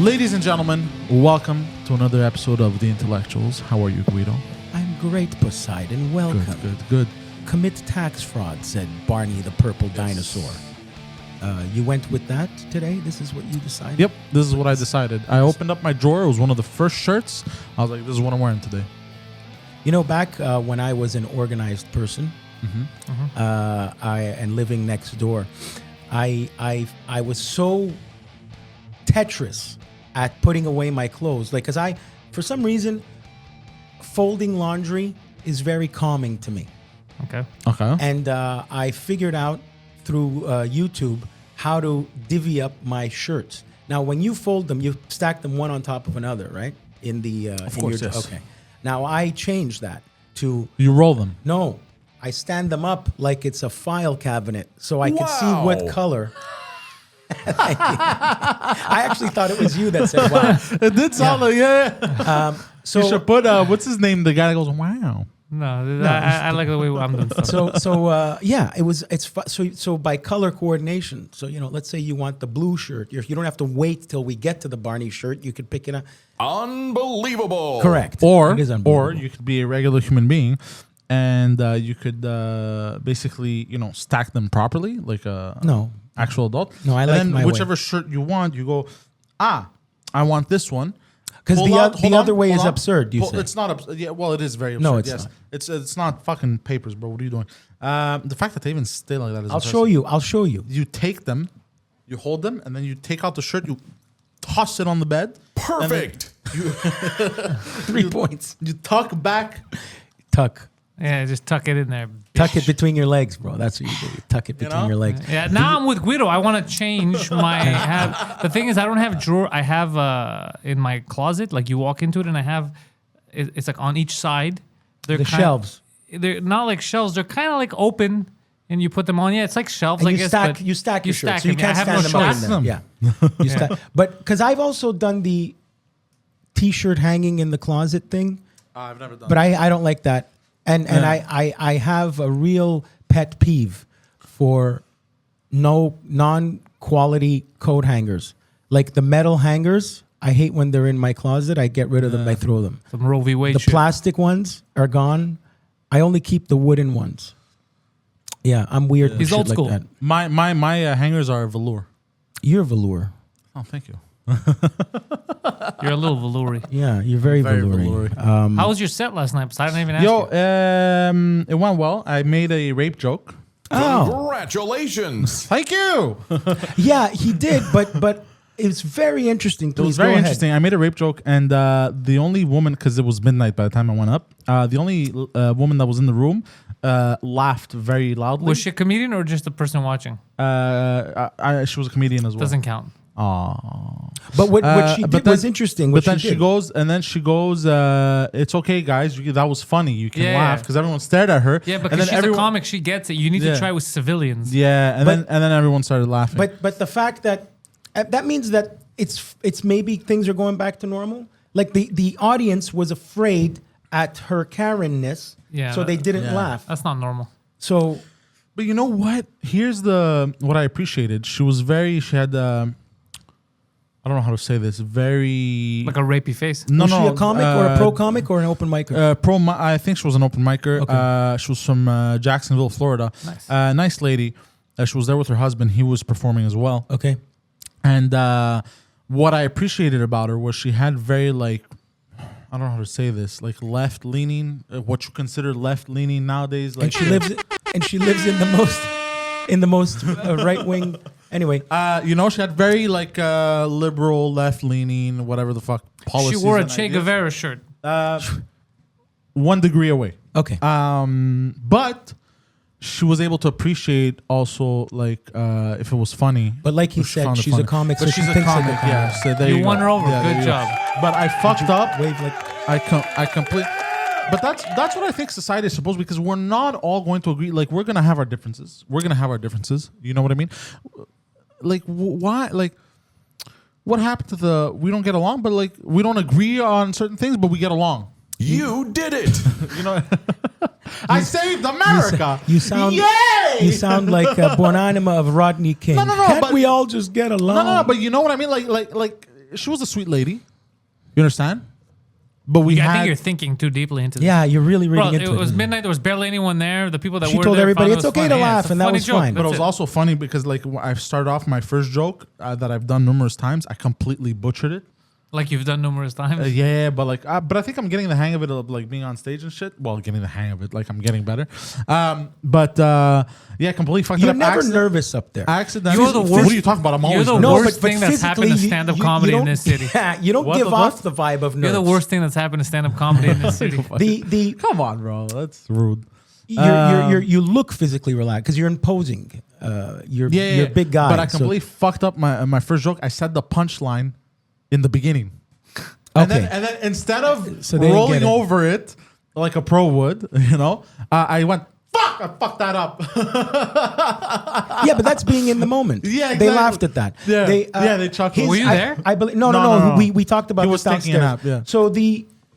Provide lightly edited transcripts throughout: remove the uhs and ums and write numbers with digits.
Ladies and gentlemen, welcome to another episode of The Intellectuals. How are you, Guido? I'm great, Poseidon. Welcome. Good. Commit tax fraud, said Barney the purple dinosaur. You went with that today? This is what you decided? Yep, this is what I decided. I opened up my drawer. It was one of the first shirts. I was like, this is what I'm wearing today. You know, back when I was an organized person and living next door, I was so Tetris at putting away my clothes. Like, because for some reason, folding laundry is very calming to me. Okay. And I figured out through YouTube how to divvy up my shirts. Now, when you fold them, you stack them one on top of another, right? Of course, yes. Okay. Now, I changed that to... You roll them. No, I stand them up like it's a file cabinet so I can see what color... I actually thought it was you that said wow. It did sound like, yeah. So you should put, what's his name? The guy that goes, wow. No, I like the way I'm doing stuff. So by color coordination. So, you know, let's say you want the blue shirt. You don't have to wait till we get to the Barney shirt. You could pick it up. Unbelievable. Correct. Or unbelievable. you could be a regular human being and you could basically, you know, stack them properly like a actual adult. No, I and like then my whichever way. shirt you want, you go, I want this one. Because the other way is absurd, you say. It's not absurd. Yeah, well, it is very absurd. No, it's yes. not. It's not fucking papers, bro. What are you doing? The fact that they even stay like that is I'll show you. You take them, you hold them, and then you take out the shirt, you toss it on the bed. Perfect. 3 points. You tuck back. Tuck. Yeah, just tuck it in there. Tuck it between your legs, bro. That's what you do. You tuck it between your legs. Yeah, now I'm with Guido. I want to change my. The thing is, I don't have drawer. I have in my closet. Like you walk into it, and I have. It's like on each side. The shelves. They're not like shelves. They're kind of like open, and you put them on. Yeah, it's like shelves. And I you guess. stack. But You stack your shirts, so you them. can't I have stand no them up in shelves. there. Yeah, you stack. But because I've also done the T-shirt hanging in the closet thing. I've never done. But I don't like that. And I have a real pet peeve for non-quality coat hangers. Like the metal hangers, I hate when they're in my closet. I get rid of them. I throw them. Some Roe v. Wade The shit. plastic ones are gone. I only keep the wooden ones. Yeah, I'm weird. with He's shit old school. Like that. My hangers are velour. You're velour. Oh, thank you. You're a little veloury. Yeah, you're very veloury. How was your set last night? I didn't even ask you. It went well. I made a rape joke. Congratulations. Thank you. Yeah, he did, but it's very interesting. Please, It was very go ahead. interesting. I made a rape joke, and the only woman, because it was midnight by the time I went up, the only woman that was in the room laughed very loudly. Was she a comedian or just the person watching? She was a comedian as well. Doesn't count. But what she did was interesting. But then she goes, it's okay, guys. That was funny. You can laugh because everyone stared at her. Yeah, because she's a comic. She gets it. You need to try with civilians. Yeah, and then everyone started laughing. But the fact that means that it's maybe things are going back to normal. Like the audience was afraid at her Karen-ness, so they didn't laugh. That's not normal. So, but you know what? Here's what I appreciated. She had. I don't know how to say this. Very like a rapey face. Was she a comic or a pro comic or an open micer? I think she was an open micer. Okay. She was from Jacksonville, Florida. Nice, nice lady. She was there with her husband. He was performing as well. Okay. And what I appreciated about her was she had very like, I don't know how to say this, like left leaning. What you consider left leaning nowadays. Like and she lives in the most right wing. Anyway, she had very like liberal, left leaning, whatever the fuck policies. She wore a Che Guevara shirt. 1 degree away. Okay. But she was able to appreciate also like if it was funny. But like he said, she's a comic, so she thinks like a comic. Yeah, so there you won her over. Yeah, good job. But I fucked up. Wave like I complete. But that's what I think society is supposed to be, because we're not all going to agree. Like we're gonna have our differences. You know what I mean? Like why? Like what happened to we don't get along, but like we don't agree on certain things, but we get along. You did it. You know, I saved America. You sound Buonanima of Rodney King. No, Can't we all just get along? No, but you know what I mean? Like she was a sweet lady. You understand? But we I had. think you're thinking too deeply into this. Yeah, you're really Bro, reading into it was midnight. There was barely anyone there. The people that She were told there everybody found it's it was okay funny. to Yeah, laugh, it's a and that funny was joke. fine. But it That's was also funny because like I started off my first joke that I've done numerous times. I completely butchered it. like you've done numerous times. Yeah, but like, but I think I'm getting the hang of it, of like being on stage and shit. Well, getting the hang of it, like I'm getting better. Yeah, completely fucked You're it up. never nervous up there. Accidentally. You're the What worst- are you talking about? I'm you're always the nervous. worst thing that's happened to physically, stand-up you comedy in don't- this city. Yeah, you don't What give the off fuck? the vibe of nerves. You're the worst thing that's happened to stand-up comedy in this city. The Come on, bro. That's rude. you look physically relaxed because you're imposing. You're a big guy. But I so- completely fucked up my first joke. I said the punchline in the beginning. And Okay. then instead of So they didn't rolling get it. over it like a pro would, you know, I went, fuck, I fucked that up. Yeah, but that's being in the moment. Yeah, They exactly. laughed at that. Yeah. Yeah, they chuckled. Were you there? I believe No. no. We talked about He this was taking a downstairs. nap, yeah. So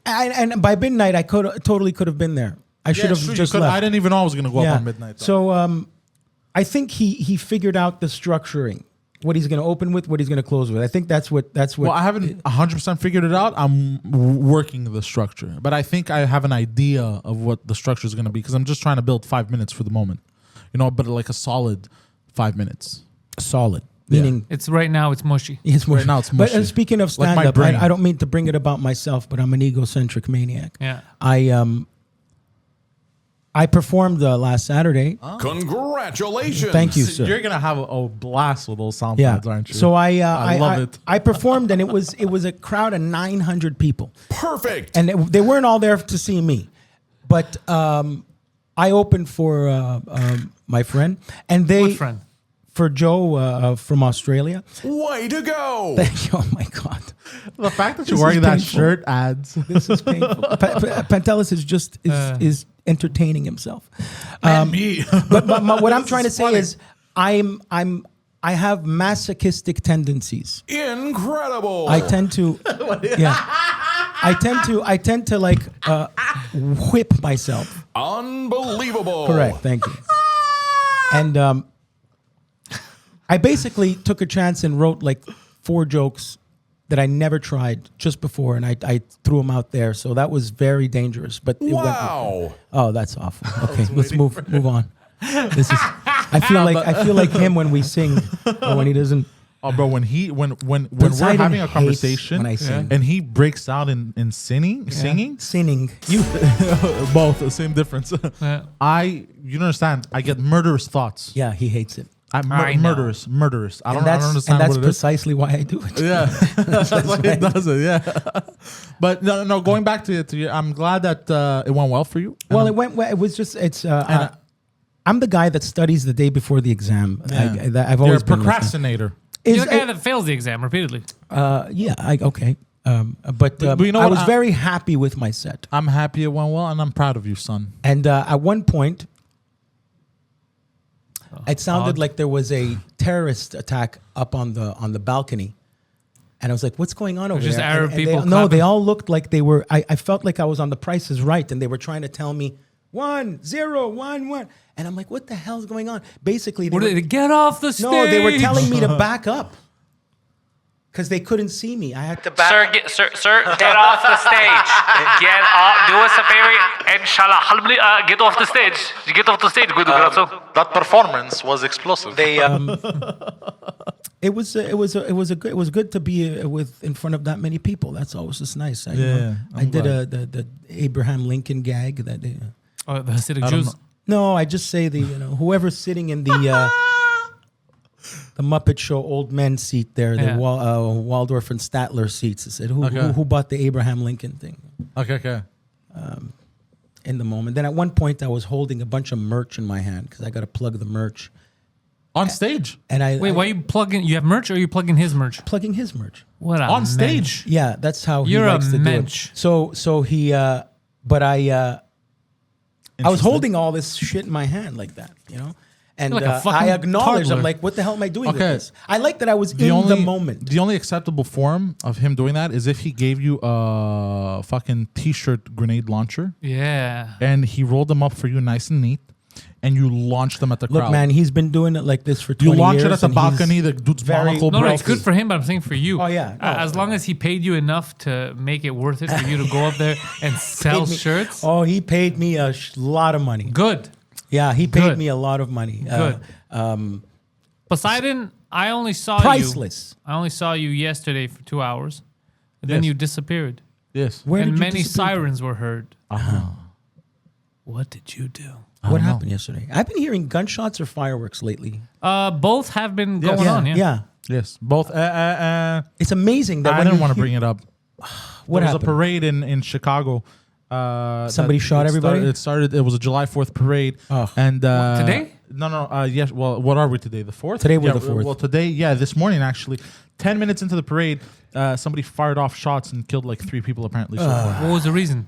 and by midnight I could have been there. I should have just left. I didn't even know I was going to go up on midnight. though. So I think he figured out the structuring, what he's going to open with, what he's going to close with. I think that's what. Well, I haven't 100% figured it out. I'm working the structure. But I think I have an idea of what the structure is going to be because I'm just trying to build 5 minutes for the moment. You know, but like a solid 5 minutes. solid. Yeah. Meaning It's right now. It's mushy. it's Right now it's But mushy. speaking of Like my stand up, brain. I don't mean to bring it about myself, but I'm an egocentric maniac. Yeah. I performed last Saturday. Congratulations. Thank you, sir. You're going to have a blast with those sound Yeah. pads, aren't you? So I love it. I performed and it was a crowd of 900 people. Perfect. And they weren't all there to see me, but I opened for my friend, and they What friend? for Joe from Australia. Way to go. Thank you. Oh my God, The fact that you're This wearing is that painful. shirt adds. this is painful. Pantelis is just is entertaining himself. Me. But what I'm This trying to is say funny. is I have masochistic tendencies. Incredible. I tend to, yeah. I tend to like whip myself. Unbelievable. Correct. Thank you. And I basically took a chance and wrote like 4 jokes that I never tried just before, and I threw them out there. So that was very dangerous. But it went, Wow. oh, that's awful. Okay, let's move on. This is. I feel like him when we sing, or when he doesn't. Oh, bro, when we're Poseidon having a hates conversation when I sing. and he breaks out in singing, Sinning. both the same difference. Yeah. You don't understand. I get murderous thoughts. Yeah, he hates it. I'm I know. murderous. I don't And understand that's what it is. precisely why I do it. Yeah, that's why it does it. Yeah, but no. Going back to you, I'm glad that it went well for you. Well, And it went. It was just. It's. I'm the guy that studies the day before the exam. Yeah. I've you're always a been like that. procrastinator. You're Is- the guy that fails the exam repeatedly. yeah. Okay. But you know I what? was very happy with my set, I'm happy it went well, and I'm proud of you, son. and at one point, it sounded odd. like there was a terrorist attack up on the balcony. And I was like, "What's going on over just there?" Arab And people no, they clapping. all looked like they were. I felt like I was on The Price is Right, and they were trying to tell me 1, 0, 1, 1, and I'm like, "What the hell's going on?" Basically, they What were, did they get off the stage? no, they were telling me to back up because they couldn't see me. I had to back. Sir, get off the stage. Get off. Do us a favor. Inshallah. Get off the stage. Get off the stage, Guido. That performance was explosive. They it was good to be in front of that many people. That's always just nice. Yeah, I I'm did glad. the Abraham Lincoln gag that they, Oh, the Hasidic I don't Jews. no, I just say whoever's sitting in the Muppet Show old men seat there, Yeah. the Waldorf and Statler seats. I said, Okay. who bought the Abraham Lincoln thing Okay. in the moment? Then at one point I was holding a bunch of merch in my hand because I got to plug the merch. On stage. And Wait, why you plugging? You have merch, or you plugging his merch? plugging his merch? What a On mensch. stage. Yeah, that's how You're he a likes to mensch. do it. So he, but I was Interesting. holding all this shit in my hand like that, and You're like a fucking I acknowledged. toddler. I'm like, what the hell am I doing with Okay. this? I like that I was in the moment. The only acceptable form of him doing that is if he gave you a fucking t-shirt grenade launcher Yeah. and he rolled them up for you nice and neat. and you launch them at the crowd. Look, man, he's been doing it like this for 20 you launch years. it at the and he's balcony. The dude's very- monocle No, breaks. it's good for him, but I'm saying for you. Oh, yeah. No. As long as he paid you enough to make it worth it for you to go up there and sell Paid me- shirts. Oh, he paid me a lot of money. Good. Yeah, he paid Good. me a lot of money. Good. Poseidon, I only saw Priceless. you. I only saw you yesterday for 2 hours. And then Yes. you disappeared. Yes. Where and did you many disappear? sirens were heard. What did you do? What happened yesterday? I've been hearing gunshots or fireworks lately. Both have been going yeah, on, yeah. yeah. Yes. Both. It's amazing that I when didn't you want to hear- bring it up. What there was happened? a parade in Chicago. Somebody shot everybody? It was a July 4th parade. Oh. And Today? No. Yes. Well, what are we today? The 4th? Today we're Yeah, the 4th. Well, today, this morning actually, 10 minutes into the parade, somebody fired off shots and killed like 3 people apparently. So far. What was the reason?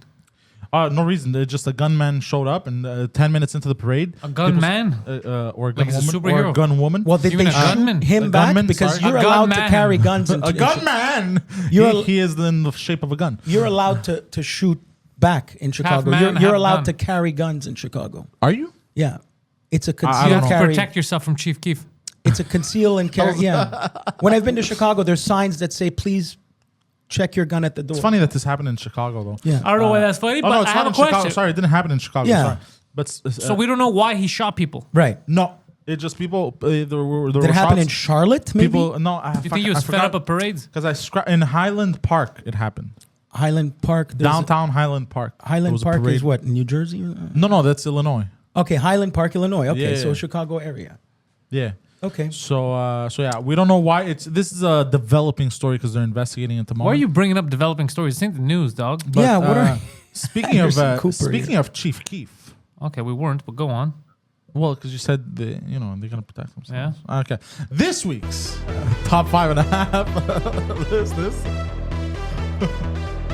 No reason. Just a gunman showed up, and 10 minutes into the parade, A gunman? or a gun Like he's a woman, or superhero? a gun woman. Well, did Even they a shoot gunman? him A back? gunman, Because sorry. you're A allowed to gunman. carry guns. a gunman. You're He is in the shape of a gun. You're allowed to shoot back in Chicago. man, You're half allowed gun. to carry guns in Chicago. Are you? Yeah, it's a I You conceal don't have know. to carry. protect yourself from Chief Keef. It's a conceal and carry. Yeah. When I've been to Chicago, there's signs that say, "Please check your gun at the door." It's funny that this happened in Chicago, though. Yeah. I don't know why that's funny, Oh but no, I it's have not a in Chicago. question. Sorry, it didn't happen in Chicago. Yeah. Sorry. But So we don't know why he shot people. Right. no, it just people. There were Did it happen in shots. Charlotte? Maybe People. No, You think he was fed up at parades? Because in Highland Park it happened. Highland Park. there's a- Downtown Highland Park. There Highland was a Park parade. is what? New Jersey? No, that's Illinois. Okay, Highland Park, Illinois. Okay, Yeah, so yeah. Chicago area. Yeah. Okay. So yeah, we don't know why this is a developing story because they're investigating it tomorrow. Why are you bringing up developing stories? This ain't the news, dog. But, Yeah, what are- speaking of Anderson Cooper speaking of Chief Keef. Okay, we weren't, but go on. Well, because you said they're gonna protect themselves. Yeah. Okay. This week's top 5.5. this.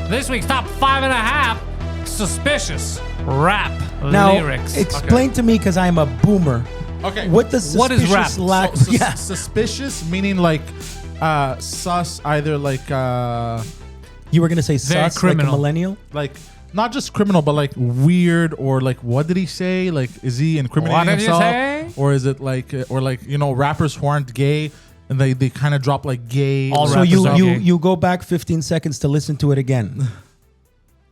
This week's top 5.5 suspicious rap Now, lyrics. explain to me, because I'm a boomer. Okay. What does What is suspicious rap? yeah. Suspicious meaning like sus, either like You were gonna say Very sus, criminal. like a millennial. like not just criminal, but like weird, or like what did he say? Like, is he incriminating What did you himself, say? or is it like, or like rappers who aren't gay and they kind of drop like gay. All So rappers you are you gay. you go back 15 seconds to listen to it again.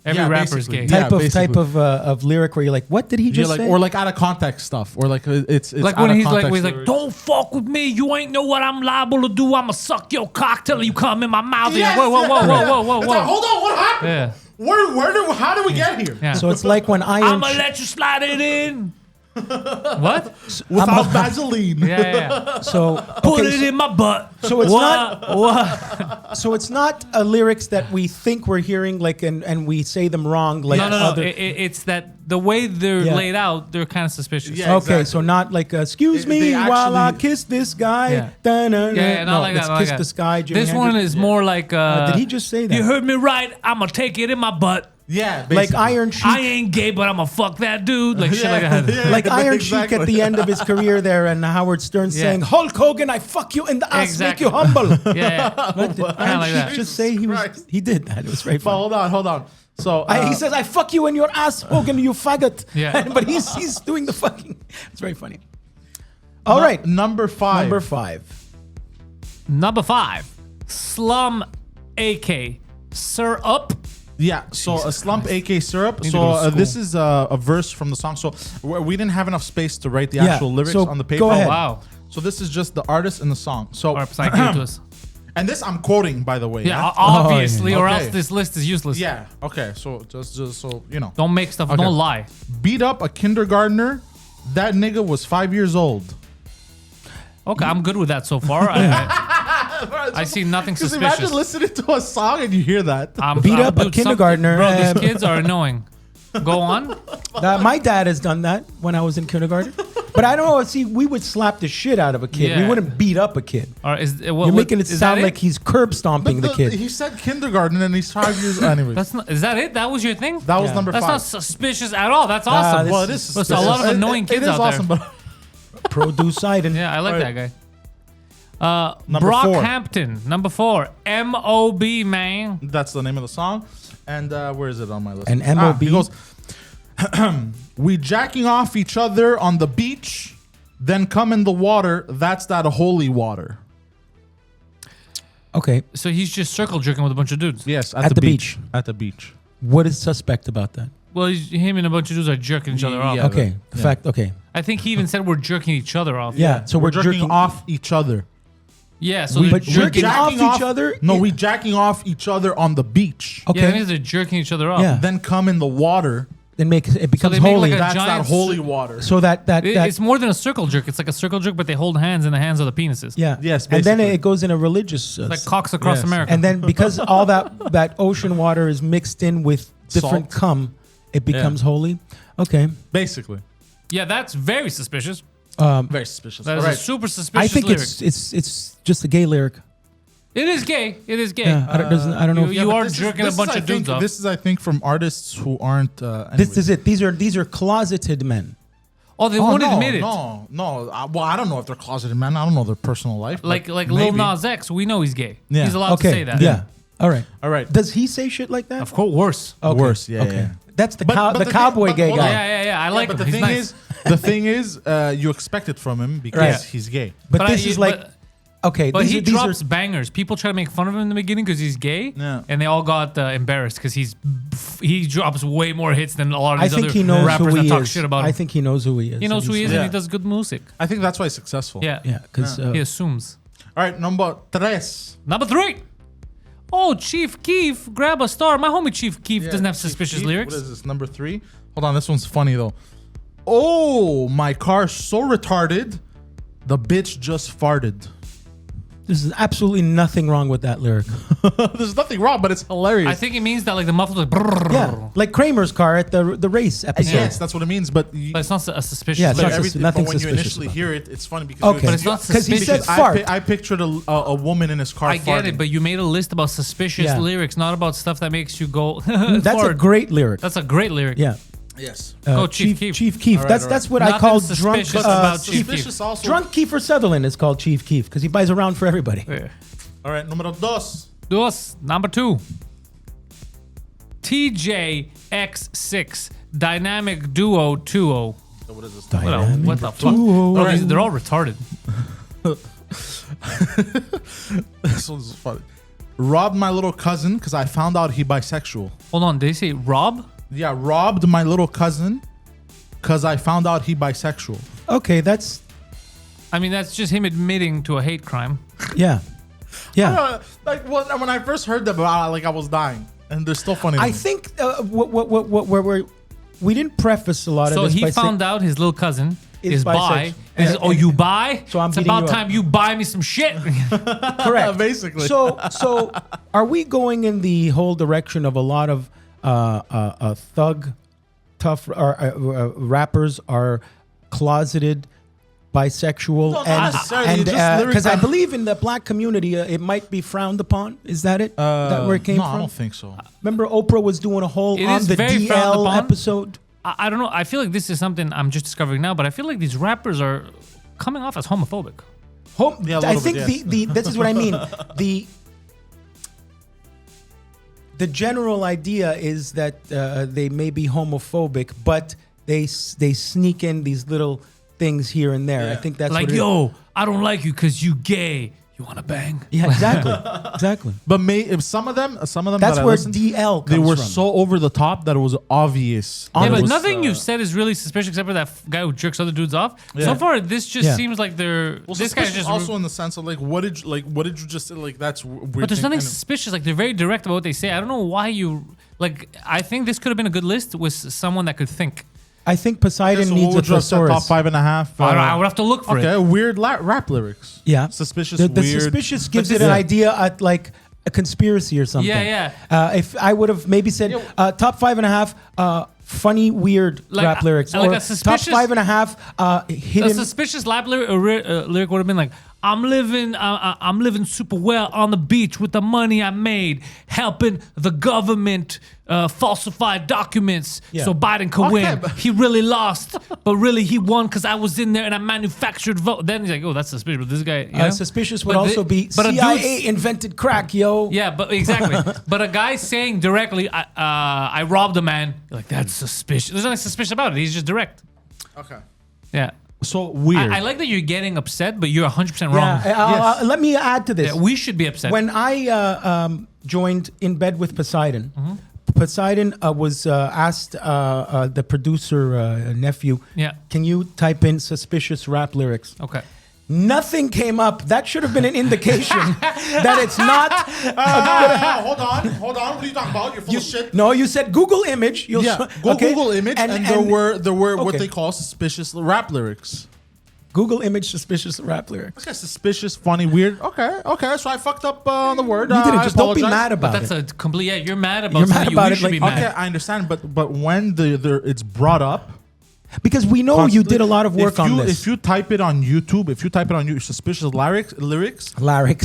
Every Yeah, rapper is basically. gay. Yeah. Type of lyric where you're like, what did he Yeah, just like say? or like out of context stuff, or like it's Like out when of he's like, context when he's like, lyrics. "Don't fuck with me. You ain't know what I'm liable to do. I'ma suck your cock till you come in my mouth." Yes, Whoa, whoa, whoa, yeah. whoa, whoa, It's whoa, like, whoa. hold on, what happened? Yeah, How do we get here? yeah. So it's like when Iron I'ma let you slide it in. What? Without Vaseline. Yeah. so Put okay, it in my butt. so it's What? What? so it's not lyrics that we think we're hearing like and we say them wrong like No. other. It's that the way they're Yeah. laid out, they're kind of suspicious. Yeah. Okay, exactly. so not like excuse They me while I actually- kiss this guy. Yeah. Da-na-na. Yeah, not no, like let's that. Not kiss like the that. sky. Jimi This one Hendrix. is more like. Did he just say that? You heard me right. I'ma take it in my butt. Yeah, like basically. Iron Sheik. I ain't gay, but I'ma fuck that dude. Like shit like that. Yeah, like Iron exactly. Sheik at the end of his career there, and Howard Stern Yeah. saying, "Hulk Hogan, I fuck you in the ass, Exactly. make you humble." Yeah. What did Kinda Iron like Sheik that. just say Christ. he did that. It was very But funny. hold on. So He says, "I fuck you in your ass, Hogan, you faggot." Yeah. but he's doing the fucking. It's very funny. All right, number 5. number 5. Number 5, Slum AK. Sir Up. Yeah, so a slump AK syrup. Need to So go to school. this is a verse from the song. So we didn't have enough space to write the Yeah, actual lyrics so on the go paper. ahead. Wow. So this is just the artist and the song. So All right, Psych, give it to us. and this I'm quoting, by the way. Yeah, obviously, or Okay. else this list is useless. Yeah. Okay. So just so you know, Don't make stuff. Okay. Don't lie. beat up a kindergartner. That nigga was 5 years old. Okay, I'm good with that so far. I see nothing Because suspicious. imagine listening to a song and you hear that. Beat up a dude, kindergartner, Bro, these um, kids are annoying. Go on. My dad has done that when I was in kindergarten. But I don't know. See, we would slap the shit out of a kid. We Yeah. wouldn't beat up a kid. Or is, You're making it sound like he's curb stomping the kid. He said kindergarten and he's 5 years. Anyway, That's not, is that it? That was your thing? that was Yeah. number That's 5. not suspicious at all. That's awesome. this Well, it is. There's a lot of suspicious. annoying kids it is out there. awesome, but Produce Poseidon. Yeah, I like Alright. that guy. Number 4. Brockhampton, number 4. MOB, man. that's the name of the song. And where is it on my list? And MOB? He goes, We jacking off each other on the beach, then come in the water. That's that holy water. Okay. So he's just circle jerking with a bunch of dudes. Yes, At the beach. At the beach. What is suspect about that? Well, him and a bunch of dudes are jerking each other off. Yeah. Okay. The fact. Okay. I think he even said we're jerking each other off. Yeah. So we're jerking off each other. Yeah. So they're But jerking off Jacking each other? No, Yeah. we jacking off each other on the beach. Okay. Yeah, that means they're jerking each other off. Yeah. Then come in the water. Then it becomes they make holy. like a That's giant that holy water. So that It's more than a circle jerk. It's like a circle jerk, but they hold hands in the hands of the penises. yeah. Yes, And then basically. it goes in a religious. Like cocks across Yes. America. and then because all that ocean water is mixed in with different Salt. cum, it becomes holy. Okay. Basically. yeah, that's very suspicious. Very suspicious. That is All a right. super suspicious I think lyric. it's just a gay lyric. It is gay. It is gay. Yeah. I don't know. you if, are This is- jerking this a bunch is, I of dudes think, off. This is, I think, from artists who aren't. this is it. These are closeted men. Oh, they won't no, admit it. No. Well, I don't know if they're closeted men. I don't know their personal life. Like but Lil maybe. Nas X, we know he's gay. Yeah. He's allowed to Okay. say that. Yeah. All right. All right. Does he say shit like that? Of course, worse. Okay. Worse, yeah, Okay. yeah. That's the But the the cowboy thing- but gay hold guy. on. Yeah. I like but him. the He's thing nice. is, the thing is, you expect it from him because Right. he's gay. But But this I- is like but- okay. But these he are, these drops are, bangers. People try to make fun of him in the beginning because he's gay, Yeah. and they all got embarrassed because he drops way more hits than a lot of I these think other he knows rappers who that he talk is. shit about I him. think he knows who he is. He knows who he is, Yeah. and he does good music. I think that's why he's successful. Yeah, Yeah, because he assumes. All right, number tres. Number 3. Oh, Chief Keef, grab a star. My homie Chief Keef doesn't have suspicious Chief, lyrics. What is this? Number 3. Hold on, this one's funny though. Oh, my car's so retarded. The bitch just farted. there's absolutely nothing wrong with that lyric. There's nothing wrong, but it's hilarious. I think it means that like the muffler. Like, Yeah, like Kramer's car at the race episode. yes, that's what it means. But you, but it's not a suspicious. Yeah, it's lyric. not everything, nothing but when you suspicious initially about hear it, it's funny because Okay, But it's not because he said suspicious. fart. I pictured a woman in his car. I get farting. it, but you made a list about suspicious Yeah. lyrics, not about stuff that makes you go. That's a fart. great lyric. That's a great lyric. Yeah. yes. Go Chief Keef. Chief Keef. All right, that's all that's right. what I Nothing call drunk. suspicious about Chief Keef. Suspicious also. Drunk Kiefer Sutherland is called Chief Keef because he buys around for everybody. Yeah. All right, numero dos. Dos, number 2. TJX6 Dynamic Duo 2O. What is this? Dynamic What the fuck? Duo. Oh, they're all retarded. This one's funny. Robbed my little cousin because I found out he bisexual. Hold on, did they say Rob? Yeah, robbed my little cousin because I found out he bisexual. Okay, that's I mean, that's just him admitting to a hate crime. yeah. Yeah. Like when I first heard that, I was dying, and they're still funny. to I me. think we didn't preface a lot So of this he by found out his little cousin is bi. bisexual. And he says, oh, you bi? So I'm it's beating about you up. time you buy me some shit. correct. basically. So are we going in the whole direction of a lot of thug, tough rappers are closeted bisexual No, not necessarily, just lyrics because I that- believe in the black community it might be frowned upon. Is that it? That where it came no, from? I don't think so. Remember Oprah was doing a whole It on is the very frowned DL upon. episode. I don't know. I feel like this is something I'm just discovering now, but I feel like these rappers are coming off as homophobic. Yeah, a I little think bit, the this is what I mean. The general idea is that they may be homophobic, but they sneak in these little things here and there. I think that's Like, what it is. yo, I don't like you because you gay. You want to bang? Yeah, exactly, exactly. But if some of them That's that I where listened to, DL comes they were from. so over the top that it was obvious. Yeah, It but was, nothing you said is really suspicious except for that guy who jerks other dudes off. Yeah. So far, this just Yeah. seems like they're. Well, this guy's suspicious just. also in the sense of what did you just say? Like that's weird. But there's thing, nothing and- suspicious. Like they're very direct about what they say. I don't know why you like. I think this could have been a good list with someone that could think. I think Poseidon So needs what a would you have said, top thesaurus. 5.5? I would have to look for Okay, it. weird rap lyrics. Yeah, Suspicious, The weird. suspicious gives this it an is- idea at like a conspiracy or something. Yeah, If I would have maybe said top 5.5 funny weird Like, rap lyrics, like or a suspicious- top 5.5 A hidden. suspicious lyric would have been like, I'm living super well on the beach with the money I made, helping the government falsify documents so Biden could win. He really lost, but really he won because I was in there and I manufactured vote. Then he's like, oh, that's suspicious. But this guy, suspicious would also be CIA invented crack, yo. Yeah, but exactly. But a guy saying directly, I robbed a man. You're like, that's suspicious. There's nothing suspicious about it. He's just direct. Okay. Yeah. So weird. I like that you're getting upset, but you're 100% wrong. Let me add to this. Yeah, we should be upset. When I joined In Bed with Poseidon, Poseidon was asked the producer nephew, can you type in suspicious rap lyrics? Okay. Nothing came up. That should have been an indication that it's not. Hold on. What are you talking about? You're full of shit. No, you said Google image. Google image, and there were what they call suspicious rap lyrics. Google image suspicious rap lyrics. This guy's suspicious, funny, weird. Okay. So I fucked up on the word. You didn't. I Just don't be apologize. mad about But it. that's a complete. Yeah, you're mad about You're something mad you about we it, should like, be mad. Okay, I understand, but when it's brought up. Because we know you did a lot of work on this. If you type it on YouTube, suspicious lyrics,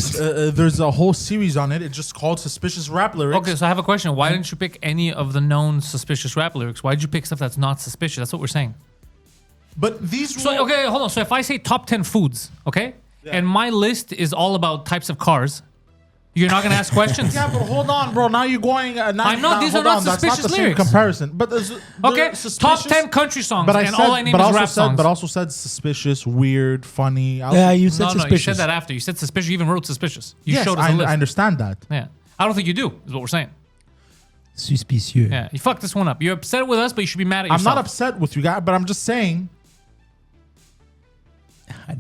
there's a whole series on it. It's just called suspicious rap lyrics. Okay, so I have a question. Why didn't you pick any of the known suspicious rap lyrics? Why did you pick stuff that's not suspicious? That's what we're saying. But these. So okay, hold on. So if I say top 10 foods, okay, and my list is all about types of cars, you're not gonna ask questions. Yeah, but hold on, bro. Now you're going. I'm not. These are not suspicious That's not the lyrics. same comparison. But Okay, top 10 country songs, But and all I name is rap songs. But also said suspicious, weird, funny. You said No, suspicious. you said that after. You said suspicious. You even wrote suspicious. You Yes, showed us a list. I understand that. Yeah, I don't think you do. Is what we're saying. Suspicious. Yeah, you fucked this one up. You're upset with us, but you should be mad at I'm yourself. not upset with you guys, but I'm just saying.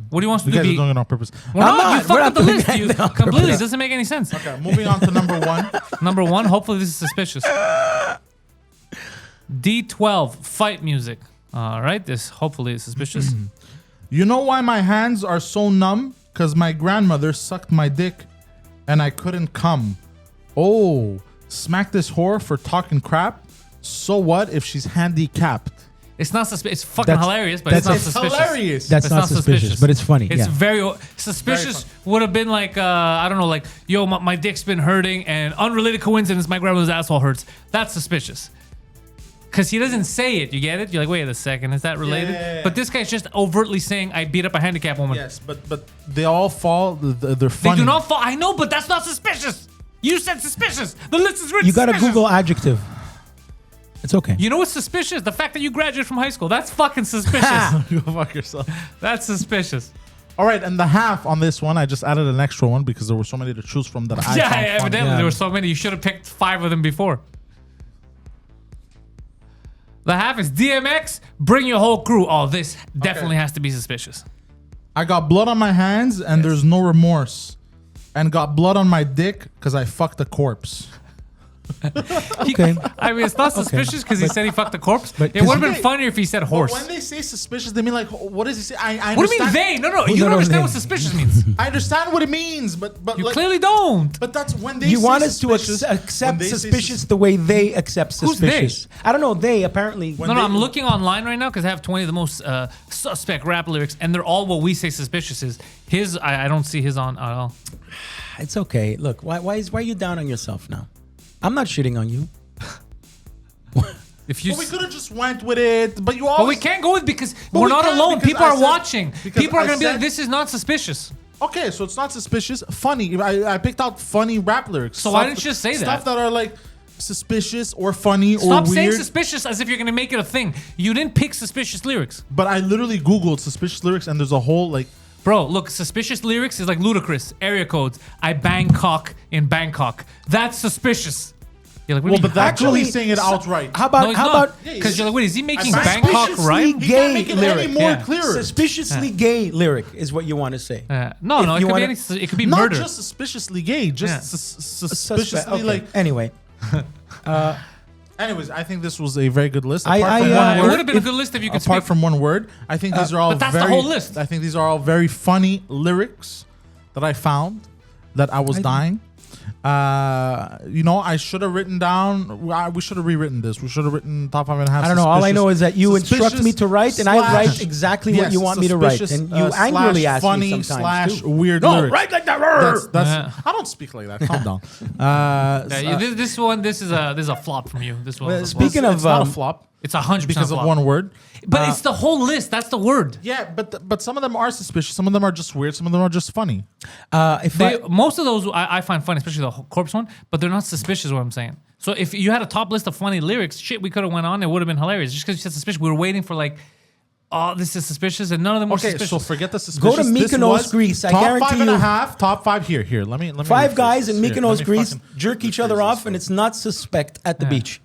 What do you want us to You guys are do? doing it on purpose. We're not. not. You We're fucked not up the doing list. You anything on completely. purpose. Doesn't make any sense. Okay, moving on to number one. Number one. Hopefully this is suspicious. D12 fight music. All right. This hopefully is suspicious. You know why my hands are so numb? Because my grandmother sucked my dick and I couldn't come. Oh, smack this whore for talking crap. So what if she's handicapped? It's not suspicious. It's fucking hilarious, but it's not suspicious. Hilarious. That's It's not suspicious, but it's funny. It's yeah. very suspicious. Would have been like I don't know, like yo, my dick's been hurting, and unrelated coincidence, my grandmother's asshole hurts. That's suspicious. Because he doesn't say it. You get it? You're like, wait a second, is that related? Yeah. But this guy's just overtly saying, I beat up a handicapped woman. Yes, but they all fall. They're They funny. do not fall. I know, but that's not suspicious. You said suspicious. The list is written. You got to suspicious. Google adjective. It's okay. You know what's suspicious? The fact that you graduated from high school. That's fucking suspicious. Go fuck yourself. That's suspicious. All right, and the half on this one, I just added an extra one because there were so many to choose from that I Yeah, found evidently funny. Yeah. there were so many. You should have picked 5 of them before. The half is DMX. Bring your whole crew. Oh, this definitely has to be suspicious. I got blood on my hands and there's no remorse, and got blood on my dick because I fucked a corpse. Okay. I mean, it's not suspicious because he said he fucked a corpse. But It would have been Okay. funnier if he said horse. But when they say suspicious, they mean like, what does he say? I What do you mean understand. they? No, Who you don't know understand they? what suspicious means. I understand what it means, but You like, clearly don't. But that's when they You say want us to suspicious, when accept they say suspicious the way they accept Who's they? suspicious. I don't know. They apparently. When No, they- I'm looking online right now because I have 20 of the most suspect rap lyrics, and they're all what we say suspicious is. His, I don't see his on at all. It's okay. Look, why are you down on yourself now? I'm not shitting on you. If you, But we could have just went with it. But you but always. we can't go with because But we're we not can't alone. because People I are said- watching. because People are I gonna be like, said- "This is not suspicious." Okay, so it's not suspicious. Funny. I picked out funny rap lyrics. So why didn't you just say stuff that? that are like suspicious or funny Stop or saying weird? suspicious as if you're gonna make it a thing. You didn't pick suspicious lyrics, But I literally Googled suspicious lyrics, and there's a whole like. bro. Look, suspicious lyrics is like ludicrous. Area codes. I Bangkok in Bangkok. That's suspicious. You're like, what Well, do you but that's Actually, actually saying it outright. How about No, he's how not. about Because you're like, wait, is he making Suspiciously Bangkok right? He can't Gay make it lyric. any more Yeah. clearer. suspiciously gay lyric is what you want to say? No, If no, it you could be wanna- any, it could be Not murder. just suspiciously gay, just Yeah. suspiciously Okay. like. Anyway, Anyways, I think this was a very good list. I- Apart from I, one it word, would have been a good list if you could apart speak. from one word, I think these are all but that's the very. whole list. I think these are all very funny lyrics that I found that I was dying. I should have written down. We should have rewritten this. We should have written top 5.5. I don't know. All I know is that you instruct me to write, and I write exactly what you want me to write. And you angrily ask funny me sometimes / weird No, lyrics. write like that. I don't speak like that. Calm down. This is a flop from you. This one. Speaking It's of not a flop it's 100% because of flop. one word. But it's the whole list. That's the word. Yeah, but some of them are suspicious. Some of them are just weird. Some of them are just funny. Most of those I find funny, especially the corpse one. But they're not suspicious. What I'm saying. So if you had a top list of funny lyrics, shit, we could have went on. It would have been hilarious. Just because you said suspicious, we were waiting for like, oh, this is suspicious, and none of them were Okay, suspicious. so forget the suspicious. Go to Mykonos, Greece. I top guarantee you. 5.5, top 5 here. Let me. Five rephrase guys in this. Here, Mykonos, let me Greece, fucking jerk each other rephrase off, this. and it's not suspect at the beach.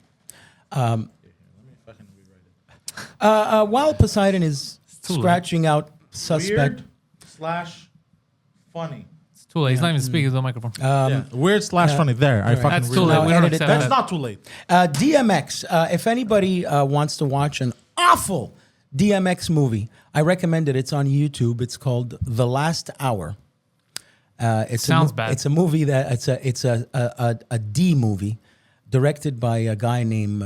While Poseidon is scratching out suspect. Weird / funny. It's too late. He's not even speaking to the microphone. Weird / funny. There, I fucking. That's too realized. late. We don't edit it accept That's that. not too late. DMX. If anybody wants to watch an awful DMX movie, I recommend it. It's on YouTube. It's called The Last Hour. Sounds bad. It's a movie that it's a D movie, directed by a guy named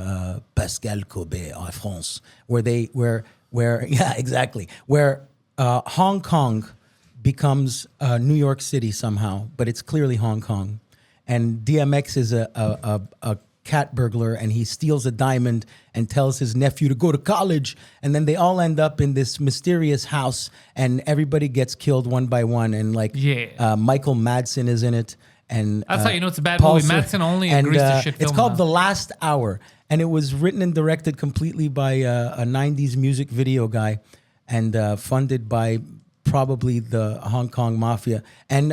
Pascal Cobet en France, where yeah, exactly, where Hong Kong becomes New York City somehow, but it's clearly Hong Kong, and DMX is a cat burglar, and he steals a diamond and tells his nephew to go to college, and then they all end up in this mysterious house, and everybody gets killed one by one, and Michael Madsen is in it. And That's how you know it's a bad Paul movie. Sir- Madsen only and, agrees to shit It's film called now. The Last Hour, and it was written and directed completely by a 90s music video guy, and funded by probably the Hong Kong mafia. And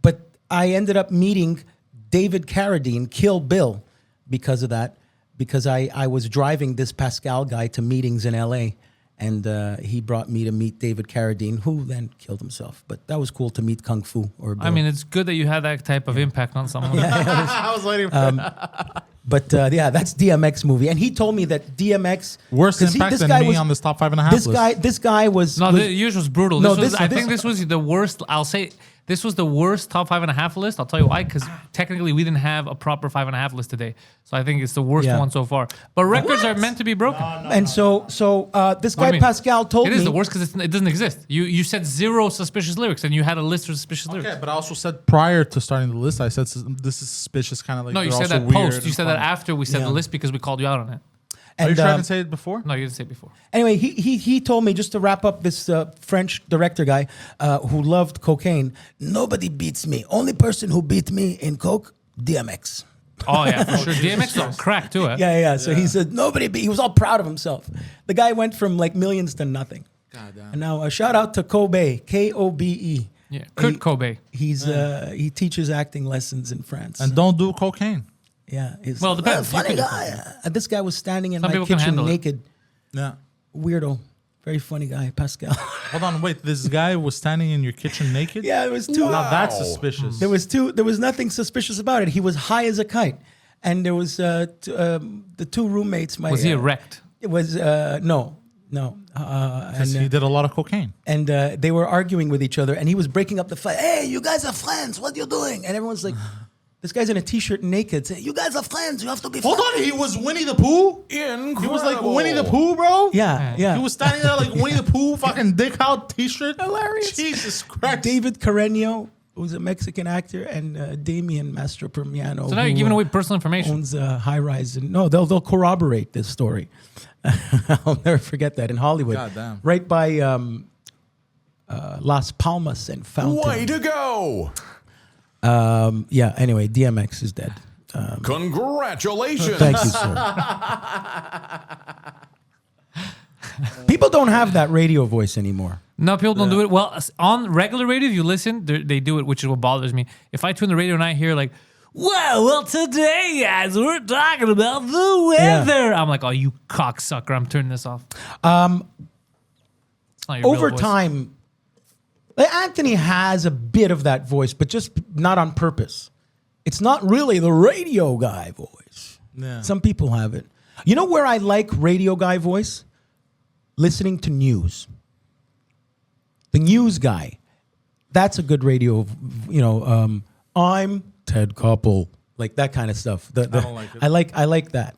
but I ended up meeting David Carradine, Kill Bill, because of that, because I was driving this Pascal guy to meetings in LA, and he brought me to meet David Carradine, who then killed himself. But that was cool to meet Kung Fu or Bill. I mean, it's good that you had that type of impact on someone. I was waiting for But that's DMX movie, and he told me that DMX worse 'cause impact this than guy me was- on this top 5.5 list. This guy was No, was- yours was brutal. No, I think this was the worst. I'll say this was the worst top 5.5 list. I'll tell you why, because technically we didn't have a proper 5.5 list today. So I think it's the worst Yeah. one so far. But records are meant to be broken. and so this guy I mean, Pascal told It me is the worst because it doesn't exist. You said 0 suspicious lyrics, and you had a list of suspicious lyrics. Okay, but I also said prior to starting the list, I said this is suspicious, kind of like. No, you they're said also that weird post. You and said that funny. after we said Yeah. the list because we called you out on it. Are you And, trying to say it before? No, you didn't say it before. anyway, he told me, just to wrap up, this French director guy who loved cocaine. Nobody beats me. Only person who beat me in coke, DMX. Oh yeah, for sure. DMX was on crack too. Eh? Yeah. So he said he was all proud of himself. The guy went from like millions to nothing. Goddamn. And now a shout out to Kobe, Kobe. Yeah, Kurt Cobain. He teaches acting lessons in France. And don't do cocaine. yeah, he's Well, it depends. funny You can- guy. This guy was standing in Some my people can kitchen handle it. naked. Yeah. Weirdo. Very funny guy, Pascal. Hold on, wait. This guy was standing in your kitchen naked. yeah, there was two. Now that's suspicious. There was nothing suspicious about it. He was high as a kite, and there was the two roommates. Was he erect? It was no. Because he did a lot of cocaine. And they were arguing with each other, and he was breaking up the fight. Hey, you guys are friends. What are you doing? And everyone's like, this guy's in a t-shirt naked. Saying, you guys are friends. You have to be Hold friends. on, he was Winnie the Pooh? Incredible. He was like Winnie the Pooh, bro? Yeah. He was standing there like Winnie the Pooh, fucking dick out t-shirt. Hilarious. Jesus Christ. David Carreño, who's a Mexican actor, and Damien Mastropiano. So now you're giving away personal information. Owns a high rise. And no, they'll corroborate this story. I'll never forget that in Hollywood. Goddamn. Right by Las Palmas and Fountain. Way to go. Yeah, anyway, DMX is dead. Congratulations. Thank you, sir. People don't have that radio voice anymore. No, people don't do it. Well, on regular radio, if you listen, they do it, which is what bothers me. If I turn the radio and I hear like, well, today, guys, we're talking about the weather. I'm like, oh, you cocksucker. I'm turning this off. It's not your real Over voice. time, like, Anthony has a bit of that voice, but just not on purpose. It's not really the radio guy voice. Yeah. Some people have it. You know where I like radio guy voice? Listening to news. The news guy. That's a good radio, I'm Ted Koppel, like that kind of stuff. I don't like it. I like that.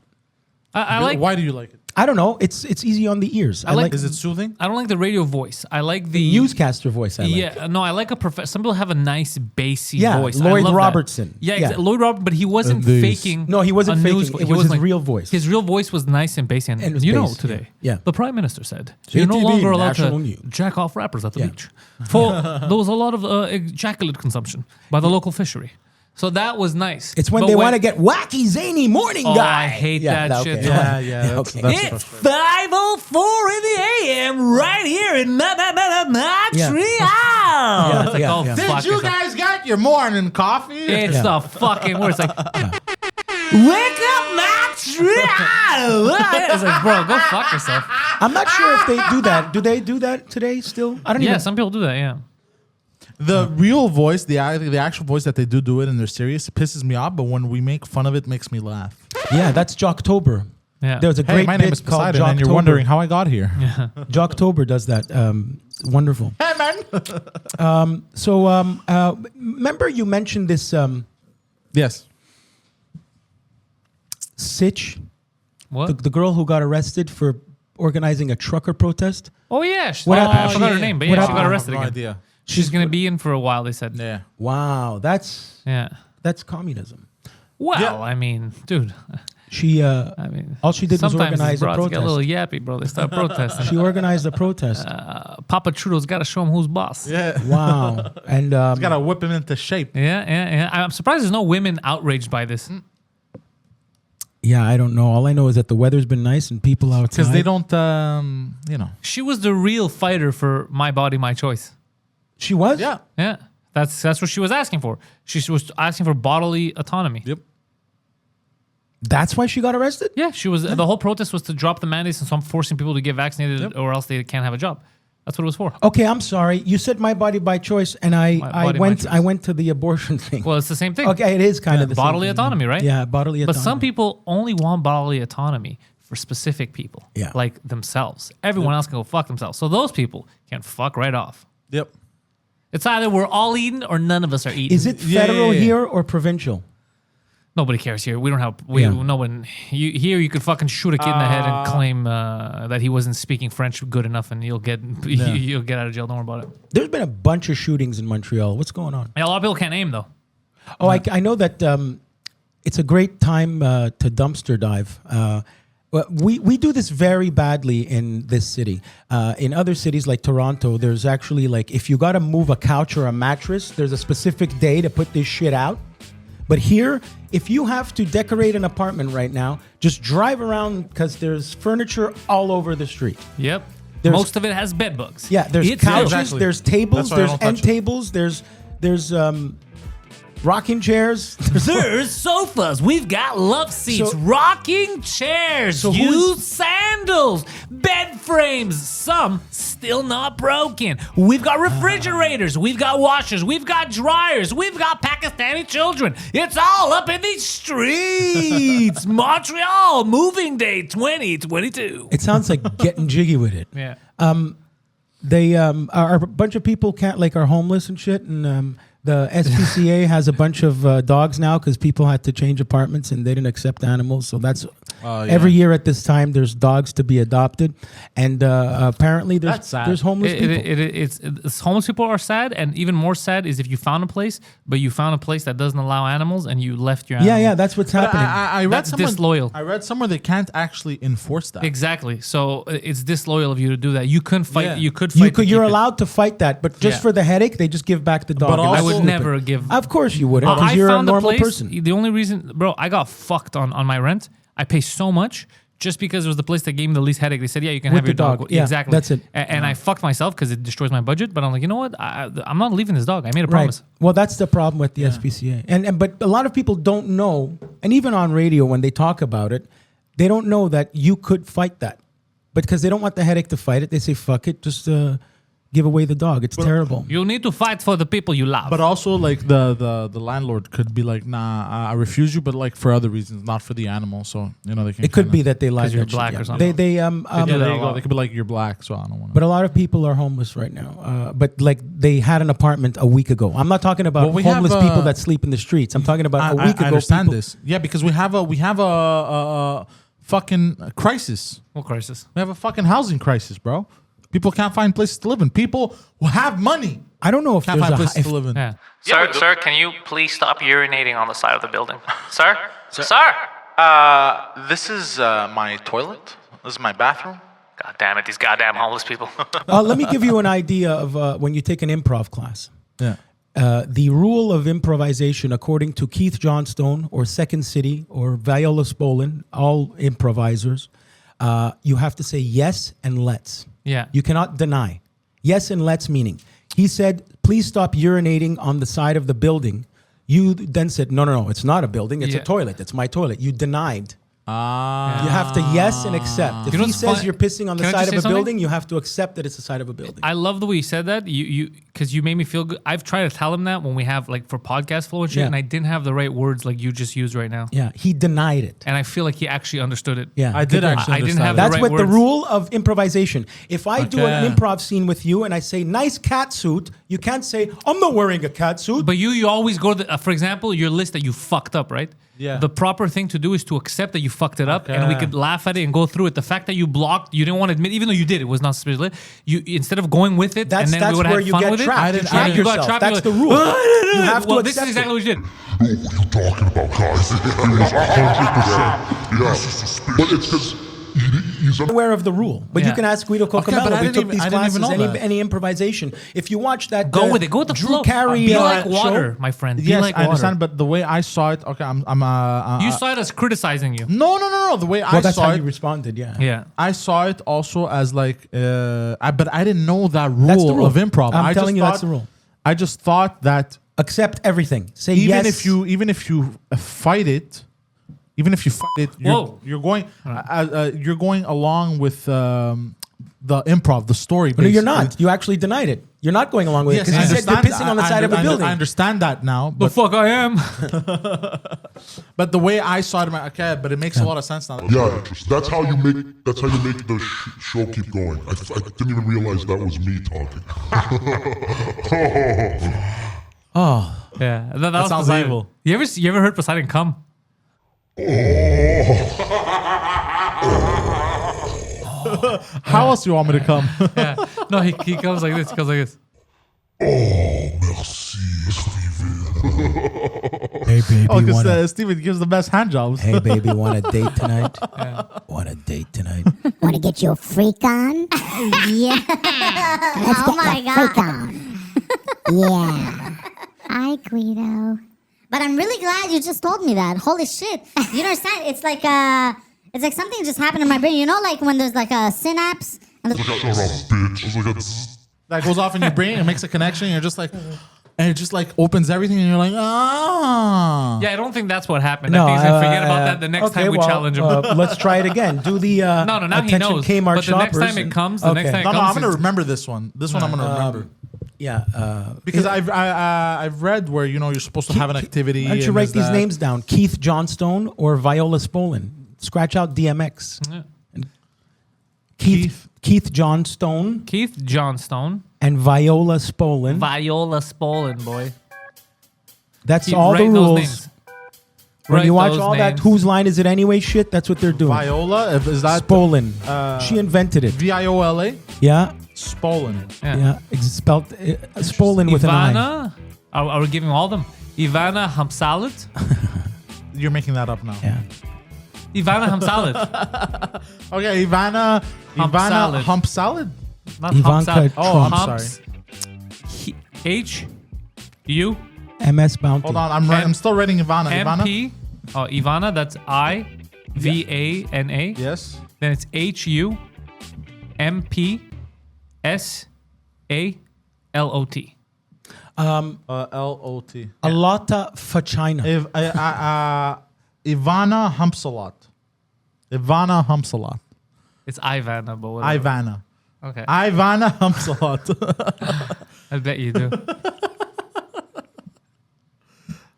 I like. Why do you like it? I don't know. It's easy on the ears. I like Is it soothing? I don't like the radio voice. I like the newscaster voice. I like. Yeah, no, I like a Some people have a nice bassy Yeah, voice. I Lloyd love that. Robertson. Yeah, Yeah. Lloyd Robertson, but he wasn't This. faking. No, he wasn't a faking. news- It he was his wasn't- real voice. His real voice was nice and bassy. And it was you know, bass, today, yeah. the prime minister said you're no JTV, longer allowed to national news. jack off rappers at the Yeah. beach. For there was a lot of ejaculate consumption by the local fishery. So that was nice. It's when But they want to get wacky, zany morning Oh, guy. I hate that shit. Yeah. Okay. It's 5:04 in the AM right here in Montreal. It's like, yeah, oh, yeah. fuck Did you yourself. guys get your morning coffee? It's the fucking worst. Like, wake up, Montreal! It's like, bro, go fuck yourself. I'm not sure if they do that. Do they do that today still? I don't Yeah, even. some people do that. Yeah. The real voice, the actual voice that they do it and they're serious, it pisses me off. But when we make fun of it, makes me laugh. Yeah, that's Jocktober. Yeah. There was a Hey, great my name bit is called Poseidon, and you're Jocktober. wondering how I got here. Jocktober does that. Wonderful. Hey, man. So, remember you mentioned this Yes. Sitch, What? the girl who got arrested for organizing a trucker protest. Oh, yeah. What happened? I forgot her name, but What yeah, she happened? got arrested no again. idea. She's going to be in for a while, they said. Yeah. Wow, that's communism. Well, Yeah. I mean, dude. She I mean, all she did was sometimes organize these a broads get a little protest. yappy, bro. They start protesting. She organized a protest. Papa Trudeau's got to show him who's boss. Yeah. Wow, and Gotta whip him into shape. Yeah. I'm surprised there's no women outraged by this. yeah, I don't know. All I know is that the weather's been nice and people outside. Because they don't, She was the real fighter for my body, my choice. She was. Yeah. Yeah. That's what she was asking for. She was asking for bodily autonomy. Yep. That's why she got arrested. Yeah, she was. The whole protest was to drop the mandates and so I'm forcing people to get vaccinated or else they can't have a job. That's what it was for. Okay, I'm sorry. You said my body by choice, and I body, my went choice. I went to the abortion thing. Well, it's the same thing. Okay, it is kind of the bodily same thing. autonomy, right? Yeah, bodily autonomy. But some people only want bodily autonomy for specific people, Yeah. like themselves. Everyone else can go fuck themselves. So those people can fuck right off. Yep. It's either we're all eating or none of us are eating. Is it Yeah, federal yeah. here or provincial? Nobody cares here. We don't have. Yeah. No one. Here you could fucking shoot a kid in the head and claim that he wasn't speaking French good enough, and you'll get you'll get out of jail. Don't worry about it. There's been a bunch of shootings in Montreal. What's going on? Yeah, a lot of people can't aim though. Oh, I know that it's a great time to dumpster dive. We do this very badly in this city. In other cities like Toronto, there's actually like if you got to move a couch or a mattress, there's a specific day to put this shit out. But here, if you have to decorate an apartment right now, just drive around because there's furniture all over the street. Yep. There's- Most of it has bed bugs. Yeah, there's It's couches, exactly. there's tables, That's why I there's don't touch end it. tables, there's rocking chairs. There's sofas. We've got love seats, So- rocking chairs, So who used is- sandals, bed frames, some still not broken. We've got refrigerators, we've got washers, we've got dryers, we've got Pakistani children. It's all up in these streets. Montreal, moving day 2022. It sounds like getting jiggy with it. Yeah. They are a bunch of people can't like are homeless and shit, and the SPCA has a bunch of dogs now because people had to change apartments and they didn't accept animals. So that's every year at this time there's dogs to be adopted, and apparently That's sad. there's homeless people. It's homeless people are sad, and even more sad is if you found a place, but you found a place that doesn't allow animals and you left your animal. Yeah, that's what's happening. I read That's disloyal. I read somewhere they can't actually enforce that. Exactly. So it's disloyal of you to do that. You couldn't fight. Yeah. You could fight. to You're keep it. allowed to fight that, but just Yeah. for the headache, they just give back the dog. But and also- I that's would stupid. never give. Of course you wouldn't, I because you're a found normal place. person. The only reason, bro, I got fucked on my rent. I pay so much just because it was the place that gave me the least headache. They said, yeah, you can With have your the dog. dog. Yeah, Exactly. that's it. And I fucked myself because it destroys my budget. But I'm like, you know what? I'm not leaving this dog. I made a Right. promise. Well, that's the problem with the SPCA, and but a lot of people don't know, and even on radio when they talk about it, they don't know that you could fight that, but because they don't want the headache to fight it, they say fuck it, just give away the dog. It's terrible. You need to fight for the people you love. But also, like the landlord could be like, "Nah, I refuse you," but like for other reasons, not for the animal. So they can. It could be that they lied. you're that shit, black yeah. or something. They Yeah, there you go. They could be like, "You're black," so I don't want to. But a lot of people are homeless right now. But like they had an apartment a week ago. I'm not talking about Well, we homeless have, people that sleep in the streets. I'm talking about a week ago. I understand people- this. Yeah, because we have a fucking crisis. What crisis? We have a fucking housing crisis, bro. People can't find places to live in. People who have money I don't know if can't there's find a places hi- to live in. Yeah. Sir, can you please stop urinating on the side of the building? Sir? This is my toilet. This is my bathroom. God damn it, these goddamn homeless people. Let me give you an idea of when you take an improv class. Yeah. The rule of improvisation, according to Keith Johnstone or Second City or Viola Spolin, all improvisers, you have to say yes and let's. Yeah. You cannot deny. Yes and let's meaning. He said, please stop urinating on the side of the building. You then said, no, it's not a building. It's Yeah. a toilet. It's my toilet. You denied. Ah. You have to yes and accept. If You know he what's says fun- you're pissing on the Can I side just of say a something? building, you have to accept that it's the side of a building. I love the way you said that. Because you made me feel good. I've tried to tell him that when we have like for podcast flow and shit, Yeah. and I didn't have the right words like you just used right now. Yeah, he denied it. And I feel like he actually understood it. Yeah, I did good. actually I didn't understand have that. That's right what the words. rule of improvisation. If I do an Okay. improv scene with you and I say nice cat suit, you can't say I'm not wearing a cat suit. But you always go to the, for example, your list that you fucked up, right? Yeah. The proper thing to do is to accept that you fucked it up, and we Okay. could laugh at it and go through it. The fact that you blocked, you didn't want to admit, even though you did, it was not spiritual. You instead of going with it, That's and then that's we would where have you fun get with trapped. it. You trap you got yourself. trapped, That's the you're rule. You have to well, this accept is exactly it. what you did. What are you talking about, guys? It was 100%. Yeah. But it's because he's Aware of the rule, but you Yeah. can ask Guido Cocamella. but I we didn't took even- these I didn't classes. even know that. Any improvisation. If you watch that, Go with it. Go with the Drew flow. Carey, Be like water, show, my friend. Be Yes, like I water. understand, but the way I saw it, okay, You saw it as criticizing you. no. The way Well, I that's saw how it, you responded. Yeah. Yeah. I saw it also as like, but I didn't know that rule, That's the rule. of improv. I'm I telling just you, that's thought- the rule. I just thought that Accept everything. Say even yes. if you fight it, Whoa. you're going along with the improv, the story. No, you're basically. not. You actually denied it. You're not going along with it Yes, because I you said you're understand. pissing on the side of a building. I understand that now, The but, fuck I am. but the way I saw it, I'm like, okay, but it makes a lot of sense now. Yeah, that's how you make the show keep going. I didn't even realize that was me talking. Yeah, that was sounds Poseidon. evil. You ever heard Poseidon come? How else do you want me to come? Yeah. No, he comes like this. He comes like this. Merci, Steven. Hey baby, Oh, because Steven gives the best hand jobs. hey baby, want a date tonight? Want a date tonight? Want to get your freak on? Yeah. Let's Oh get my your God. freak on. Yeah. Hi, Guido. But I'm really glad you just told me that. Holy shit. You understand? It's like something just happened in my brain. You know, like when there's like a synapse. And Shut up, bitch. I was like, That goes off in your brain and makes a connection. And you're just like, and it just like opens everything, and you're like, ah. Yeah, I don't think that's what happened. I think he's gonna forget about that the next time we challenge him. Let's try it again. Do the No, now he attention knows. Kmart But the next shoppers time it and- comes, the next time it No, I'm comes, gonna remember this one. This one I'm gonna remember Yeah. because I've read where you're supposed to have an activity. Why don't you and write there's these that. names down? Keith Johnstone or Viola Spolin. Scratch out DMX. Yeah. Keith Johnstone Keith Johnstone, and Viola Spolin. Viola Spolin, boy. That's Keep all the writing those rules. names. When Write you watch those all that names. whose line is it anyway shit, that's what they're doing. Viola, is that Spolin. She invented it. Viola? Yeah. Spolin. Yeah. It's spelled Spolin with an I. Ivana, are we giving all of them? Ivana Hamsalit? You're making that up now. Yeah. Ivana Hamsalit. Okay, Ivana salad. hump salad. Not Ivanka Hamsalit. Trump. I'm Humps. H-U MS Bounty. Hold on, I'm still writing Ivana. Ivana. M-P. Oh, Ivana, that's I-V-A-N-A. Yes. Then it's H-U-M-P-S-A-L-O-T. L-O-T. A lotta Fachina. Ivana Humpsalat. Ivana Humpsalat. It's Ivana, but whatever. Ivana. Okay. Ivana humps a lot. I bet you do.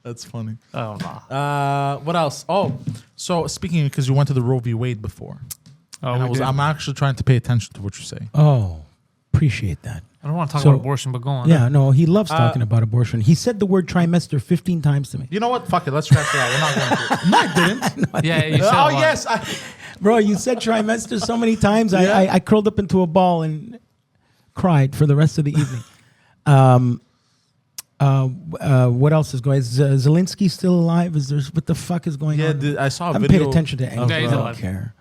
That's funny. Oh, no. What else? Oh, so speaking, because you went to the Roe v. Wade before. Oh, And we did. I'm actually trying to pay attention to what you're saying. Oh, appreciate that. I don't want to talk So- about abortion, but go on. Yeah, no, he loves talking about abortion. He said the word trimester 15 times to me. You know what? Fuck it. Let's scratch it out. We're not going to it. No, I didn't. Yeah, you said Oh, a lot. yes. Bro, you said trimester so many times. Yeah. I curled up into a ball and cried for the rest of the evening. What else is going? Is Zelensky still alive? Is there what the fuck is going Yeah, on? I saw a I haven't video. paid attention to anything. Yeah, he's I don't alive. care.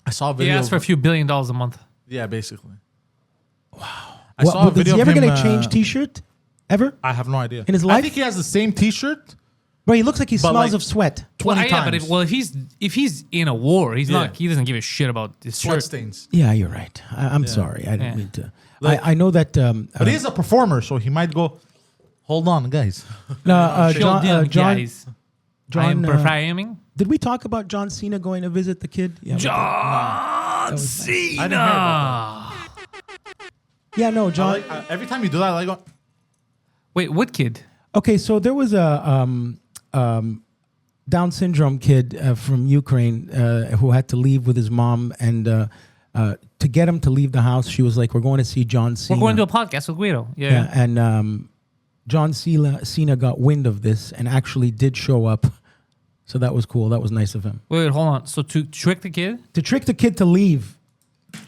I saw a He video. asked for a few $1 billion a month. Yeah, basically. Wow. I saw a Is video he of ever him. going to change T-shirt? Ever? I have no idea. In his I life? think he has the same T-shirt. Bro, he looks like he But smells like- of sweat. 20 Well, yeah, but times. if he's in a war, he's Yeah. not. He doesn't give a shit about this Sweat shirt. stains. Yeah, you're right. I'm sorry. I didn't Yeah. mean to. Like- I know that. But he is a performer, so he might go, hold on, guys. John, John, guys. I John, am performing. did we talk about John Cena going to visit the kid? Yeah, we did. John Cena. I didn't hear about Yeah, no, John. Every time you do that, I like, go, Wait, what kid? Okay, so there was a Down syndrome kid from Ukraine who had to leave with his mom, and to get him to leave the house, she was like, "We're going to see John Cena." We're going to a podcast with Guido. Yeah. yeah, and John Cena got wind of this and actually did show up, so that was cool. That was nice of him Wait, hold on. So to trick the kid, to trick the kid to leave.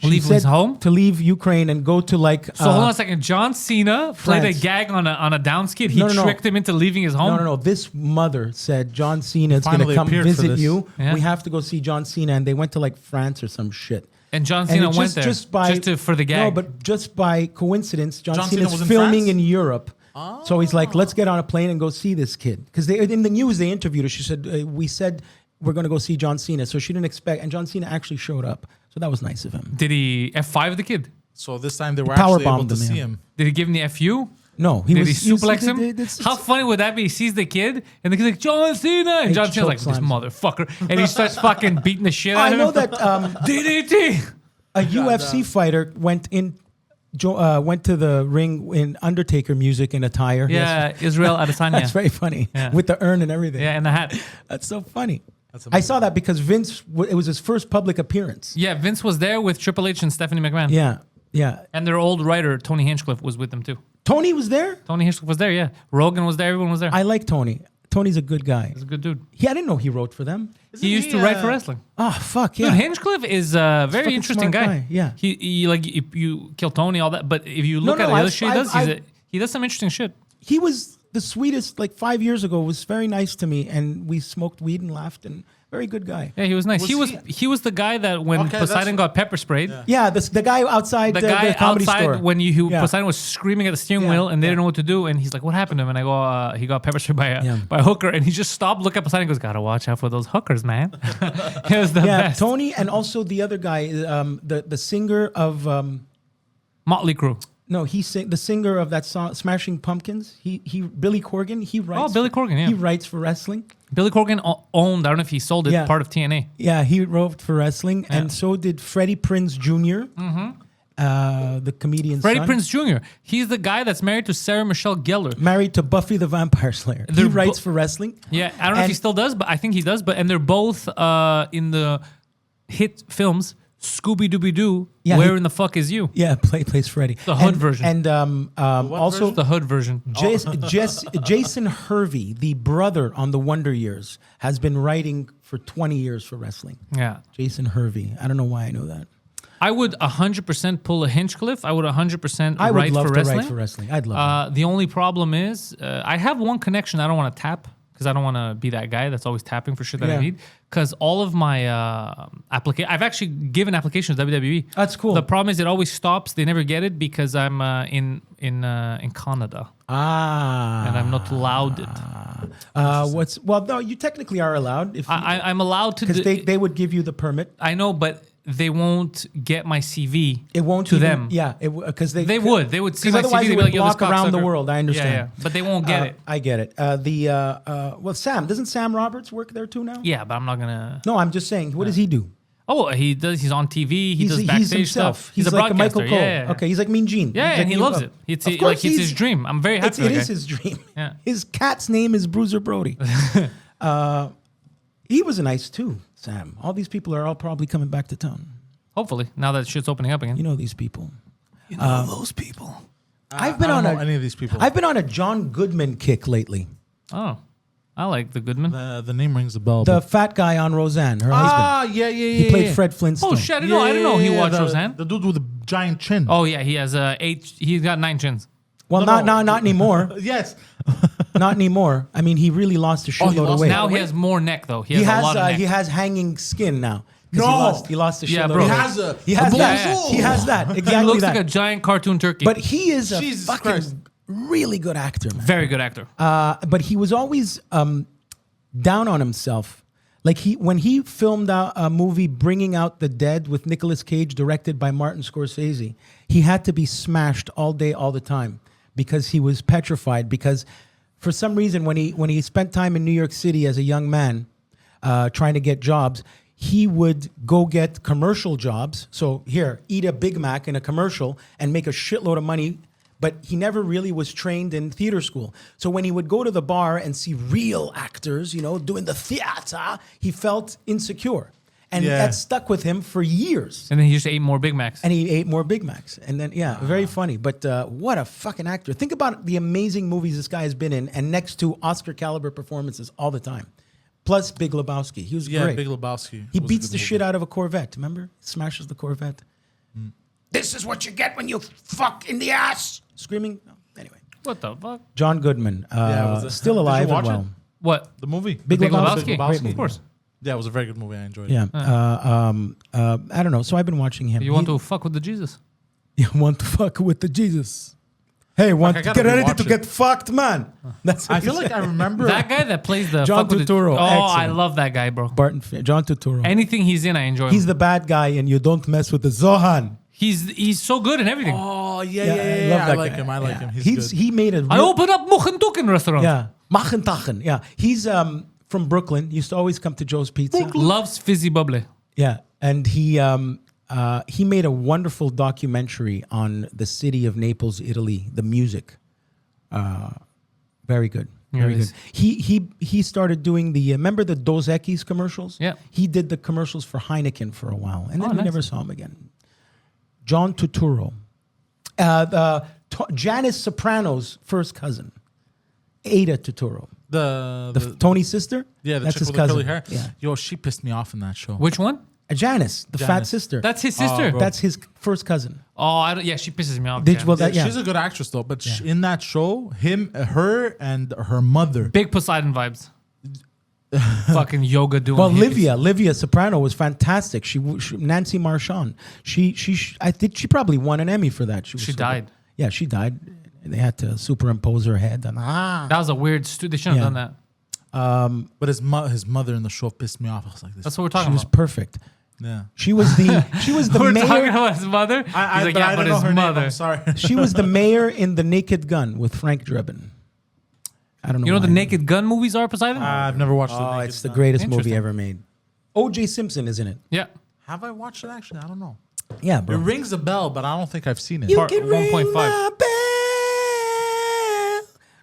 She leave his said home. to leave Ukraine and go to like. So hold on a second. John Cena played a France. gag on a down skid. He No. tricked him into leaving his home. No. This mother said John Cena is going to Finally come appeared for visit this. you. Yeah. We have to go see John Cena, and they went to like France or some shit. And John And Cena it went there for the gag. No, but just by coincidence, John John Cena Cena's was in filming France? in Europe. So he's like, let's get on a plane and go see this kid. Because in the news, they interviewed her. She said, we said we're going to go see John Cena. So she didn't expect, and John Cena actually showed up. So that was nice of him. Did he F5 the kid? so this time they were Power actually able bombed to him, see yeah. him. Did he give him the FU? No, Did he was suplex him? it's- How funny would that be? He sees the kid, and the kid's like, John Cena! And He John Cena's like, this chokeslams him. motherfucker. And he starts fucking beating the shit out I of know him. that DDT! a UFC fighter went to the ring in Undertaker music and attire. Yeah, Israel Adesanya. That's very funny. Yeah. With the urn and everything. Yeah, and the hat. That's so funny. That's I saw that because Vince, it was his first public appearance. Yeah, Vince was there with Triple H and Stephanie McMahon. Yeah. And their old writer, Tony Hinchcliffe, was with them too. Tony was there? Tony Hinchcliffe was there, yeah. Rogan was there, everyone was there. I like Tony. Tony's a good guy. He's a good dude. I didn't know he wrote for them. He used to write for wrestling. Oh, fuck, yeah. Dude, Hinchcliffe is a very fucking interesting smart guy. guy, yeah. He like if you kill Tony, all that. But if you look at the other shit he does, he does some interesting shit. He was the sweetest, like 5 years ago, was very nice to me. And we smoked weed and laughed, and very good guy. Yeah, he was nice. Was He was the guy that when Okay, Poseidon that's- got pepper sprayed. Yeah, the guy outside The guy the comedy outside store. when Yeah. Poseidon was screaming at the steering Yeah, wheel and they yeah. didn't know what to do, and he's like, "What happened to him?" And I go, "He got pepper sprayed by Yeah. a hooker," and he just stopped, looked at Poseidon, and goes, "Gotta watch out for those hookers, man." It was the Yeah, best. Tony and also the other guy, the singer of Motley Crue. the singer of that song Smashing Pumpkins. He Billy Corgan. He writes. Billy Corgan, yeah. He writes for wrestling. Billy Corgan owned. I don't know if he sold it. Yeah. Part of TNA. Yeah, he wrote for wrestling, Yeah. and so did Freddie Prinze Jr. The comedian. Freddie son, Prinze Jr. He's the guy that's married to Sarah Michelle Gellar. married to Buffy the Vampire Slayer. He They're writes bo- for wrestling. Yeah, I don't know if he And- still does, but I think he does. And they're both in the hit films Scooby Dooby Doo. Yeah, Where he- in the fuck is you? Yeah, plays Freddie. The hood And- version. And also The hood version. Jason Hervey, the brother on the Wonder Years, has been writing for 20 years for wrestling. Yeah. Jason Hervey. I don't know why I know that. I would 100% pull a Hinchcliffe. I would 100% I would write love for to wrestling. write for wrestling. I'd love The only problem is I have one connection I don't want to tap because I don't want to be that guy that's always tapping for shit that I Yeah. need. Because all of my application, I've actually given applications to WWE. That's cool. The problem is it always stops. They never get it because I'm in Canada and I'm not allowed it. No, you technically are allowed if I'm allowed to. because they would give you the permit. I know, but they won't get my CV. It won't to even- them. Yeah, because They would see 'cause my otherwise CV. it They'd be would like, "Yo, this block around the cocksucker." world. I understand. Yeah, but they won't get it. I get it. Well, Sam doesn't Sam Roberts work there too now? Yeah, but I'm not gonna. No, I'm just saying. What does he do? Oh, he does. He's on TV. He does backstage himself. stuff. He's a like broadcaster. Michael Cole. Yeah. Okay, he's like Mean Gene. Yeah, He's and he like loves Mean- it. It's Of course it's his he's- dream. I'm very happy. It for the is guy. his dream. Yeah. His cat's name is Bruiser Brody. He was nice too, Sam. All these people are all probably coming back to town. Hopefully, now that shit's opening up again. You know these people. You know those people. I've been I on don't know a any of these people. I've been on a John Goodman kick lately. Oh, I like the Goodman. The name rings a bell. The but- fat guy on Roseanne, her husband. yeah. He played Fred Flintstone. Oh shit! I didn't know he watched the, Roseanne. The dude with the giant chin. Oh yeah, he has 8. He's got 9 chins. Well, No, not anymore. Yes. Not anymore. I mean, he really lost a he shitload of lost weight. Now he has more neck though. He has a lot of neck. He has hanging skin now. 'Cause No. he lost a shitload. Yeah, bro. of He weight. has a- He has a that. bonjour. He has that. He Exactly looks that. like a giant cartoon turkey. But he is a Jesus fucking Christ. really good actor, man. very good actor. But he was always down on himself. Like when he filmed a movie Bringing Out the Dead with Nicolas Cage, directed by Martin Scorsese, he had to be smashed all day, all the time, because he was petrified. Because for some reason, when he spent time in New York City as a young man, trying to get jobs, he would go get commercial jobs. So here, eat a Big Mac in a commercial and make a shitload of money. But he never really was trained in theater school. So when he would go to the bar and see real actors, doing the theater, he felt insecure. And Yeah. that stuck with him for years. And then he just ate more Big Macs. And he ate more Big Macs. And then, very funny. But what a fucking actor. Think about the amazing movies this guy has been in and next to Oscar caliber performances all the time. Plus Big Lebowski. He was Yeah, great. Big Lebowski. He was a beats good the movie. shit out of a Corvette. Remember? Smashes the Corvette. This is what you get when you fuck in the ass. Screaming. No. Anyway. What the fuck? John Goodman. Yeah, it was Still did you alive and watch well. it? What? The movie. Big Big Lebowski. Lebowski? Great movie. Of course. Yeah, it was a very good movie. I enjoyed it. Yeah. I don't know. So I've been watching him. You want to fuck with the Jesus? You want to fuck with the Jesus. Hey, want I to gotta get ready rewatch to it. get fucked, man. That's what I he feel like said. I remember That guy that plays the John fuck with Turturro, The, oh, I excellent. love that guy, bro. John Turturro. Anything he's in, I enjoy. He's him. the bad guy, and you don't mess with the Zohan. He's so good in everything. Oh yeah, I love I that like guy. him. I like Yeah. him. He's good. He made a. I real- opened up Muchentuchen restaurant. Yeah, Machentachen. Yeah, he's from Brooklyn. Used to always come to Joe's Pizza. Loves fizzy bubbly. Yeah, and he made a wonderful documentary on the city of Naples, Italy, the music. Very good. Very it good. is. He started doing the remember the Dos Equis commercials? Yeah. He did the commercials for Heineken for a while, and then Oh, we nice. never saw him again. John Turturro, Janice Soprano's first cousin, Ada Turturro, the Tony's sister. yeah, the that's chick his with cousin. the curly hair. Yeah, Yo, she pissed me off in that show. Which one? Janice, the fat Janice. sister. That's his sister. bro. That's his first cousin. Oh, I don't, yeah, she pisses me off. Did- yeah. well, that- yeah. She's a good actress though, but in that show, her and her mother. Big Poseidon vibes. Fucking yoga doing. Well, hippies. Livia Soprano was fantastic. She Nancy Marchand. I think she probably won an Emmy for that. Was She so died. good. Yeah, she died. They had to superimpose her head. And, That was a weird. They shouldn't have done that. But his mother in the show pissed me off. I was like, this. That's what we're she talking was about. perfect. Yeah. She was the We're talking mayor. about his mother. He's like, but yeah, I but don't know his her name. mother. I'm sorry. She was the mayor in The Naked Gun with Frank Drebin. I don't know. You know what why. the Naked Gun movies are, Poseidon? I've never watched Oh, it. it's the greatest movie Interesting. ever made. O.J. Simpson is in it. yeah. Have I watched it actually? I don't know. Yeah, It bro. rings a bell, but I don't think I've seen it. You Part can ring 1.5. my bell.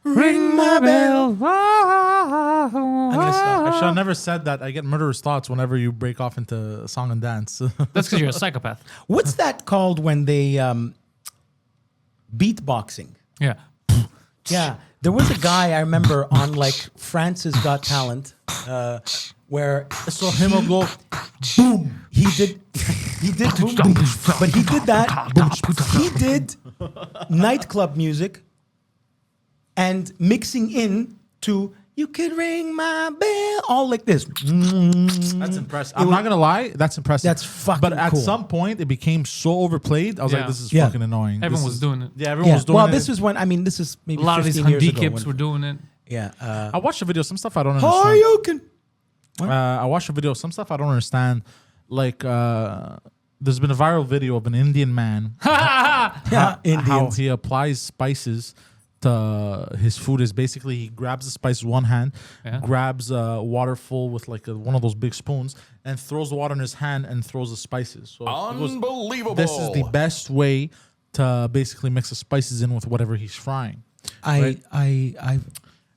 Ring my bell. I'm gonna stop. Actually, I never said that. I get murderous thoughts whenever you break off into song and dance. That's because you're a psychopath. What's that called when they beatboxing? Yeah. Yeah, there was a guy I remember on like France's Got Talent, where so him will go. boom, he did boom, boom, but he did that. He did nightclub music and mixing in to "You Could Ring My Bell," all like this. That's impressive. I'm not gonna lie. That's impressive. That's fucking But at cool. some point, it became so overplayed. I was Yeah. like, this is Yeah. fucking annoying. Everyone This was is- doing it. Yeah, everyone Yeah. was doing Well, it. this is when this is maybe A lot of these 15 years ago. handicaps when- were doing it. Yeah. I watched a video. Some stuff I don't understand. Oh, you can. I watched a video. Some stuff I don't understand. Like, there's been a viral video of an Indian man Yeah, how Indians. he applies spices his food is basically he grabs the spice with one hand, grabs water full with like one of those big spoons, and throws the water in his hand and throws the spices. So Unbelievable. this is the best way to basically mix the spices in with whatever he's frying.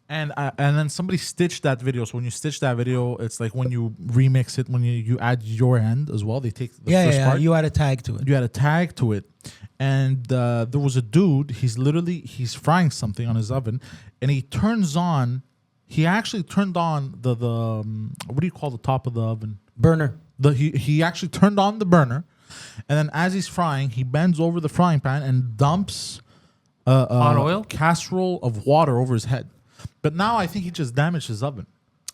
And then somebody stitched that video. So when you stitch that video, it's like when you remix it, when you add your end as well. They take the first part. You add a tag to it. You add a tag to it. And there was a dude, he's frying something on his oven, and he actually turned on the what do you call the top of the oven? Burner. He actually turned on the burner, and then as he's frying, he bends over the frying pan and dumps hot oil casserole of water over his head. But now I think he just damaged his oven.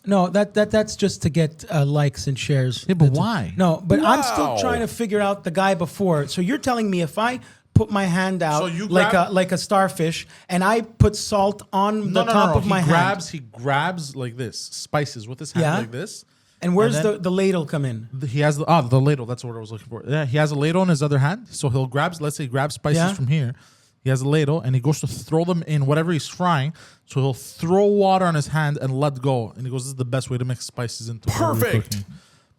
No, that's just to get likes and shares. Yeah, but why? No, but I'm still trying to figure out the guy before. So you're telling me if I put my hand out like a starfish and I put salt on the top of my hand. He grabs like this, spices with his hand like this. And where's the ladle come in? He has the ladle. That's what I was looking for. Yeah, he has a ladle in his other hand. So he'll grab spices from here. He has a ladle and he goes to throw them in whatever he's frying. So he'll throw water on his hand and let go. And he goes, this is the best way to mix spices into perfect.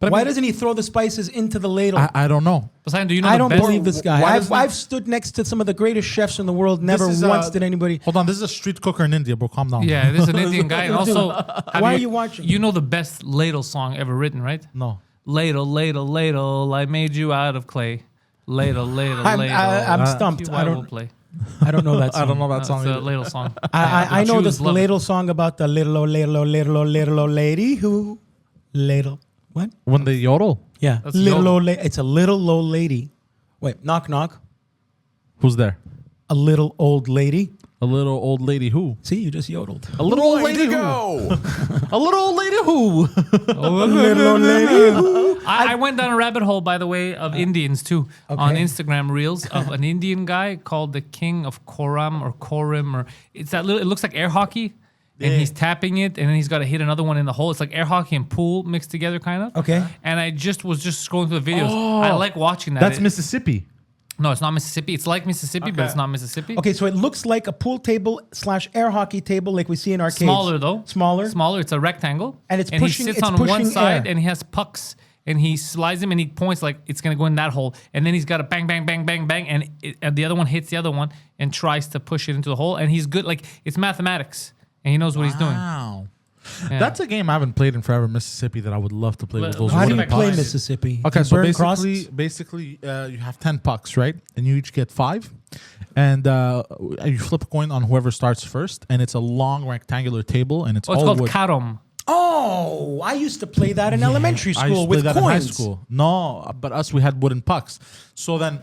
But why doesn't he throw the spices into the ladle? I don't know. Poseidon, do you know I the don't best? believe this guy. I've stood next to some of the greatest chefs in the world. Never once did anybody. Hold on, this is a street cooker in India, bro. Calm down. Yeah, this is an Indian guy. And also, why are you watching? You know the best ladle song ever written, right? No. Ladle, ladle, ladle, I made you out of clay. Ladle, ladle, ladle. I'm stumped. I don't play. I don't know that song. I don't know that song. It's a either. ladle song. I know Jews this love ladle song about the little old lady who ladle. What? When they yodel? Yeah. That's Little yodel. old it's a little old lady. Wait, knock knock. Who's there? A little old lady. A little old lady who? See, you just yodeled. A little old lady who? Go. A little old lady who? A little old lady who? I went down a rabbit hole, by the way, of Indians too on Instagram Reels of an Indian guy called the King of Koram or Korim or it's that little. It looks like air hockey, and he's tapping it, and then he's got to hit another one in the hole. It's like air hockey and pool mixed together, kind of. Okay. And I was just scrolling through the videos. I like watching that. That's Mississippi. No, it's not Mississippi. It's like Mississippi, but it's not Mississippi. Okay, so it looks like a pool table / air hockey table like we see in arcades. Smaller though. Smaller. Smaller. It's a rectangle. And it's he pushing- sits it's on one pushing side air. and he has pucks and he slides them and he points like it's gonna go in that hole. And then he's got a bang, bang, bang, bang, bang, and the other one hits the other one and tries to push it into the hole. And he's good. Like it's mathematics, and he knows what he's doing. Wow. Yeah. That's a game I haven't played in forever, Mississippi, that I would love to play with those. How do you wooden play pucks. Mississippi? Okay, You so burn basically, you have 10 pucks, right? And you each get 5. And you flip a coin on whoever starts first. And it's a long rectangular table, and it's It's all called wood. karom. Oh, I used to play that in elementary I used school to play with that coins. in high school. No, but us, we had wooden pucks. So then,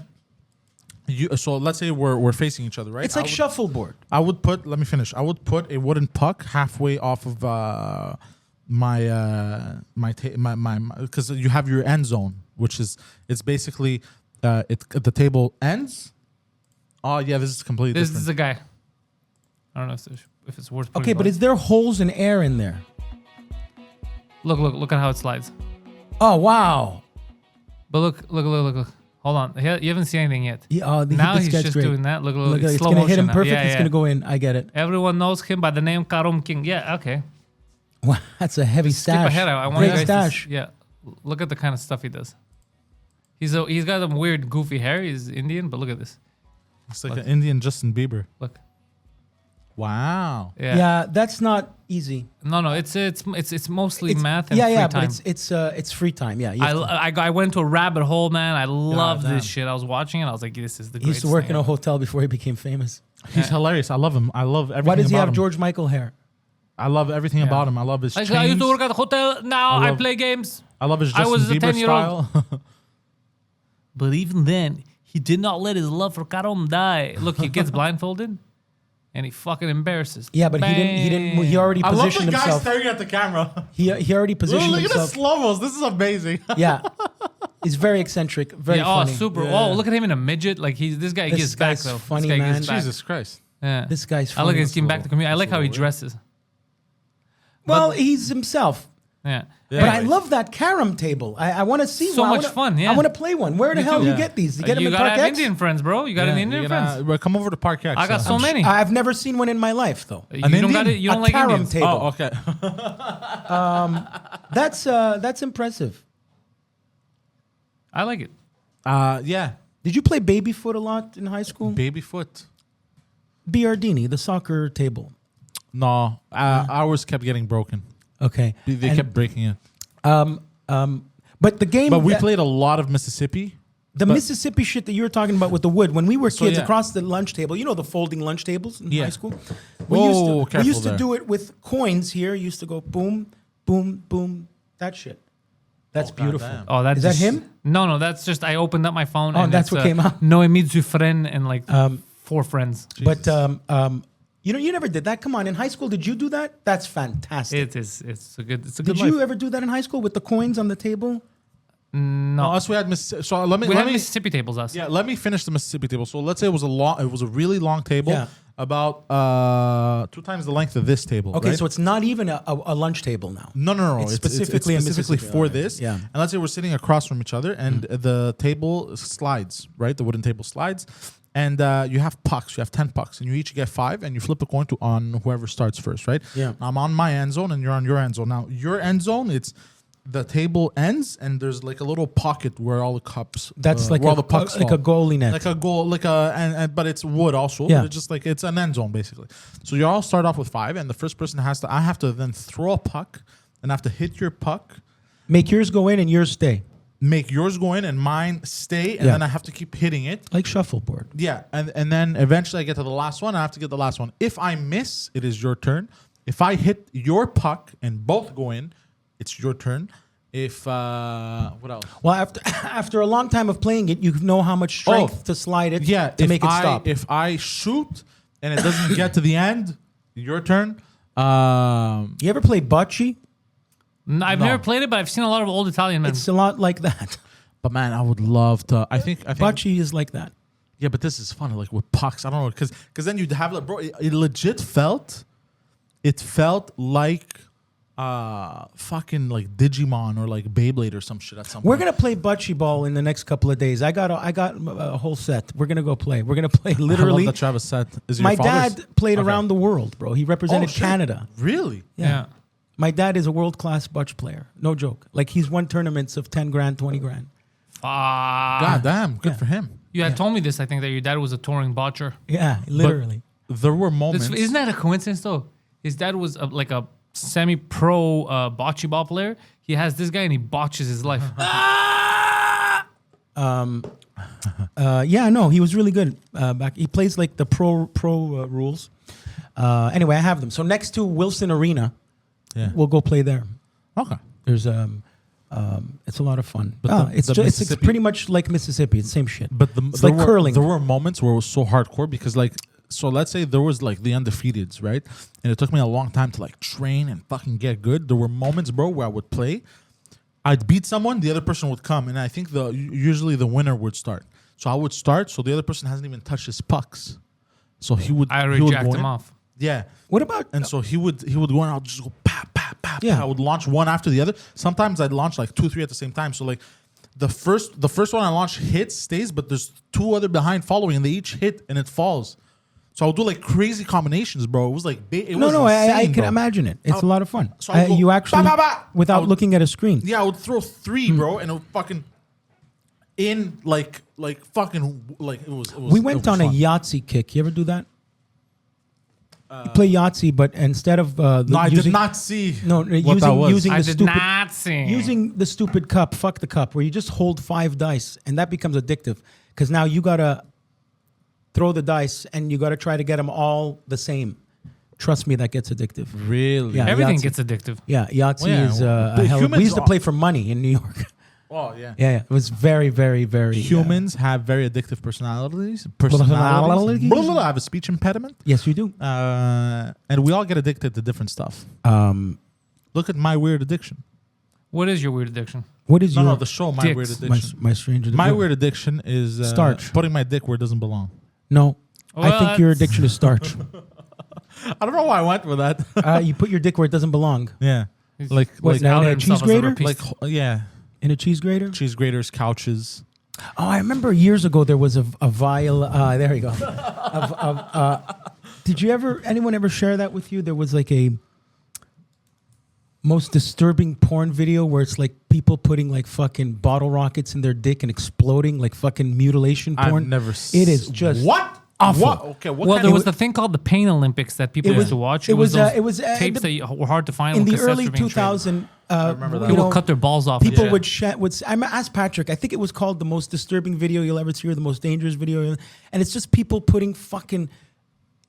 so let's say we're facing each other, right? It's like shuffleboard. I would put. Let me finish. I would put a wooden puck halfway off of my because you have your end zone, which is it's basically the table ends. Oh yeah, this is completely This different. is a guy. I don't know if it's worth. Okay, putting but on. is there holes and air in there? Look at how it slides. Oh, wow. But look. Hold on. You haven't seen anything yet. Yeah, Now this he's guy's just great. doing that. Look, It's slow going to hit motion him now. perfect. Yeah, It's yeah. going to go in. I get it. Everyone knows him by the name Karom King. Yeah, okay. Wow, that's a heavy Skip stash. ahead. I want Great you guys stash. to, yeah. Look at the kind of stuff he does. He's got some weird goofy hair. He's Indian, but look at this. It's like an Indian Justin Bieber. Look. Wow. Yeah, that's not easy. No, it's mostly math and yeah, free yeah, time. but it's free time. Yeah, you have to- I went to a rabbit hole, man. I love damn. this shit. I was watching it. I was like, this is the he used greatest to work thing in a ever. hotel before he became famous. He's hilarious. I love him. I love everything. Why does he about have him. George Michael hair? I love everything about him. I love his I chains. used to work at the hotel. Now I love- play games. I love his I Justin was a Bieber 10-year-old. style. But even then, he did not let his love for Karom die. Look, he gets blindfolded, and he fucking embarrasses. Yeah, but he didn't. He already I love positioned the guy himself. staring at the camera. He already positioned Look at the himself. slow-mos. This is amazing. Yeah, he's very eccentric, very Yeah, funny. Oh, super. Yeah. Oh, look at him in a midget. Like this guy This gives back guy's though. funny, this guy man. gives back. Jesus Christ. Yeah. This guy's I look funny. at him back to community. I like how he dresses. Well, he's himself. Yeah. But I love that carom table. I want to see So one. much fun, yeah. I want to play one. Where the hell do you get these? You get them You in gotta Park have X? Indian friends, bro. You got an Indian friends. Well, come over to Park X. I got so many. I've never seen one in my life, though. You don't got it. You don't A like carom Indians. table. Oh, okay. That's impressive. I like it. Yeah. Did you play babyfoot a lot in high school? Babyfoot. Biardini, the soccer table. No, ours kept getting broken. Okay. They kept breaking it. But the game. But we played a lot of Mississippi. The Mississippi shit that you were talking about with the wood. When we were kids, yeah. across the lunch table, you know the folding lunch tables in Yeah. high school? Whoa, we careful used to there. do it with coins here. Used to go boom, boom, boom. That shit. That's beautiful. goddamn. Oh, that's Is that him? No, that's just I opened up my phone. Oh, and that's it's, what came out? No, Emidzu friend and like 4 friends. But you know, you never did that. Come on, in high school, did you do that? That's fantastic. It's a good Did life. you ever do that in high school with the coins on the table? No, us we had Mississippi. So let me We let had me Mississippi tables. Us. yeah let me finish the Mississippi table. So let's say it was a really long table, Yeah. about 2 times the length of this table. Okay, right? so it's not even a lunch table now. No. It's specifically in specifically Mississippi, for alright. this. Yeah. And let's say we're sitting across from each other, and the table slides, right? The wooden table slides, and you have pucks. You have 10 pucks, and you each get 5, and you flip a coin on whoever starts first, right? Yeah. I'm on my end zone, and you're on your end zone. Now your end zone, it's the table ends, and there's like a little pocket where all the cups. That's like where all the pucks like fall. a goalie net. Like a goal, like and but it's wood also. Yeah. It's just like it's an end zone basically. So you all start off with 5, and the first person I have to then throw a puck, and I have to hit your puck, Make yours go in and yours stay. make yours go in, and mine stay, and Yeah. then I have to keep hitting it. Like shuffleboard. Yeah, and then eventually I get to the last one. I have to get the last one. If I miss, it is your turn. If I hit your puck and both go in, it's your turn. If what else? Well, after a long time of playing it, you know how much strength to slide it to make it stop. If I shoot and it doesn't get to the end, your turn. You ever play bocce? I've never played it, but I've seen a lot of old Italian men. It's a lot like that. But man, I would love to. I think Bocce is like that. Yeah, but this is fun. Like with pucks, I don't know, because then you'd have like, bro. It legit felt. It felt like fucking like Digimon or like Beyblade or some shit at some We're point. gonna play bocce ball in the next couple of days. I got a whole set. We're gonna go play. We're gonna play I literally. love that Travis said. Is it My your father's? dad played Okay. around the world, bro. He represented Oh, shit. Canada. Really? yeah. My dad is a world class bocce player. No joke. Like he's won tournaments of 10 grand, 20 grand. God damn, good for him. You had told me this. I think that your dad was a touring botcher. Yeah, literally. There were moments. Isn't that a coincidence though? His dad was like a semi-pro bocce ball player. He has this guy and he botches his life. Yeah, no, he was really good back. He plays like the pro rules. Anyway, I have them. So next to Wilson Arena, Yeah. we'll go play there. Okay. There's it's a lot of fun. But It's the it's Mississippi- pretty much like Mississippi. It's the same shit. But it's there like were, curling. There were moments where it was so hardcore because like, so let's say there was like the undefeateds, right? And it took me a long time to like train and fucking get good. There were moments, bro, where I would play. I'd beat someone, the other person would come, and I think usually the winner would start. So I would start, so the other person hasn't even touched his pucks. So he would. I he already would jacked go him in. off. Yeah. What about And so he would go and I'll just go pa pa pa. Yeah. Pa. I would launch one after the other. Sometimes I'd launch like 2, 3 at the same time. So like the first one I launch hits, stays, but there's 2 other behind following, and they each hit and it falls. So I would do like crazy combinations, bro. It was like it was No, I insane, can bro. imagine it. It's a lot of fun. So I would go, You actually, ba, ba, ba. without I would- looking at a screen. Yeah, I would throw 3, bro, and it would fucking in like fucking like it was. We went on a Yahtzee kick. You ever do that? You play Yahtzee, but instead of No, I did not see. No, what that was. using I the did stupid not see. using the stupid cup. Fuck the cup, where you just hold 5 dice, and that becomes addictive because now you gotta throw the dice and you gotta try to get them all the same. Trust me, that gets addictive. Really? Yeah. Everything Yahtzee. gets addictive. Yeah, Yahtzee Well, yeah, is the a hell of, humans we used to are- play for money in New York. Oh yeah. Yeah, it was very, very, very Humans have very addictive personalities. Personalities? Blah, blah, blah. I have a speech impediment. Yes, you do. And we all get addicted to different stuff. Look at my weird addiction. What is your weird addiction? What is No, your no, the show, My Dicks. Weird my, Addiction. my stranger? My weird addiction is Starch. putting my dick where it doesn't belong. No, I Well, think your that's- addiction is starch. I don't know why I went with that. You put your dick where it doesn't belong. Yeah. Like now in a himself cheese as a grater? rapiste. like yeah, In a cheese grater? cheese graters, couches. Oh, I remember years ago there was a vial. There you go. Did anyone ever share that with you? There was like a most disturbing porn video where it's like people putting like fucking bottle rockets in their dick and exploding, like fucking mutilation porn. I've never. It is just what awful. What? Okay, what Well, kind there of- was the thing called the Pain Olympics that people used to watch. it was, those it was, tapes the- that were hard to find in when the cassettes early were being traded. 2000. remember that. People cut their balls off. People Yeah. would I asked Patrick. I think it was called the most disturbing video you'll ever see, or the most dangerous video, and it's just people putting fucking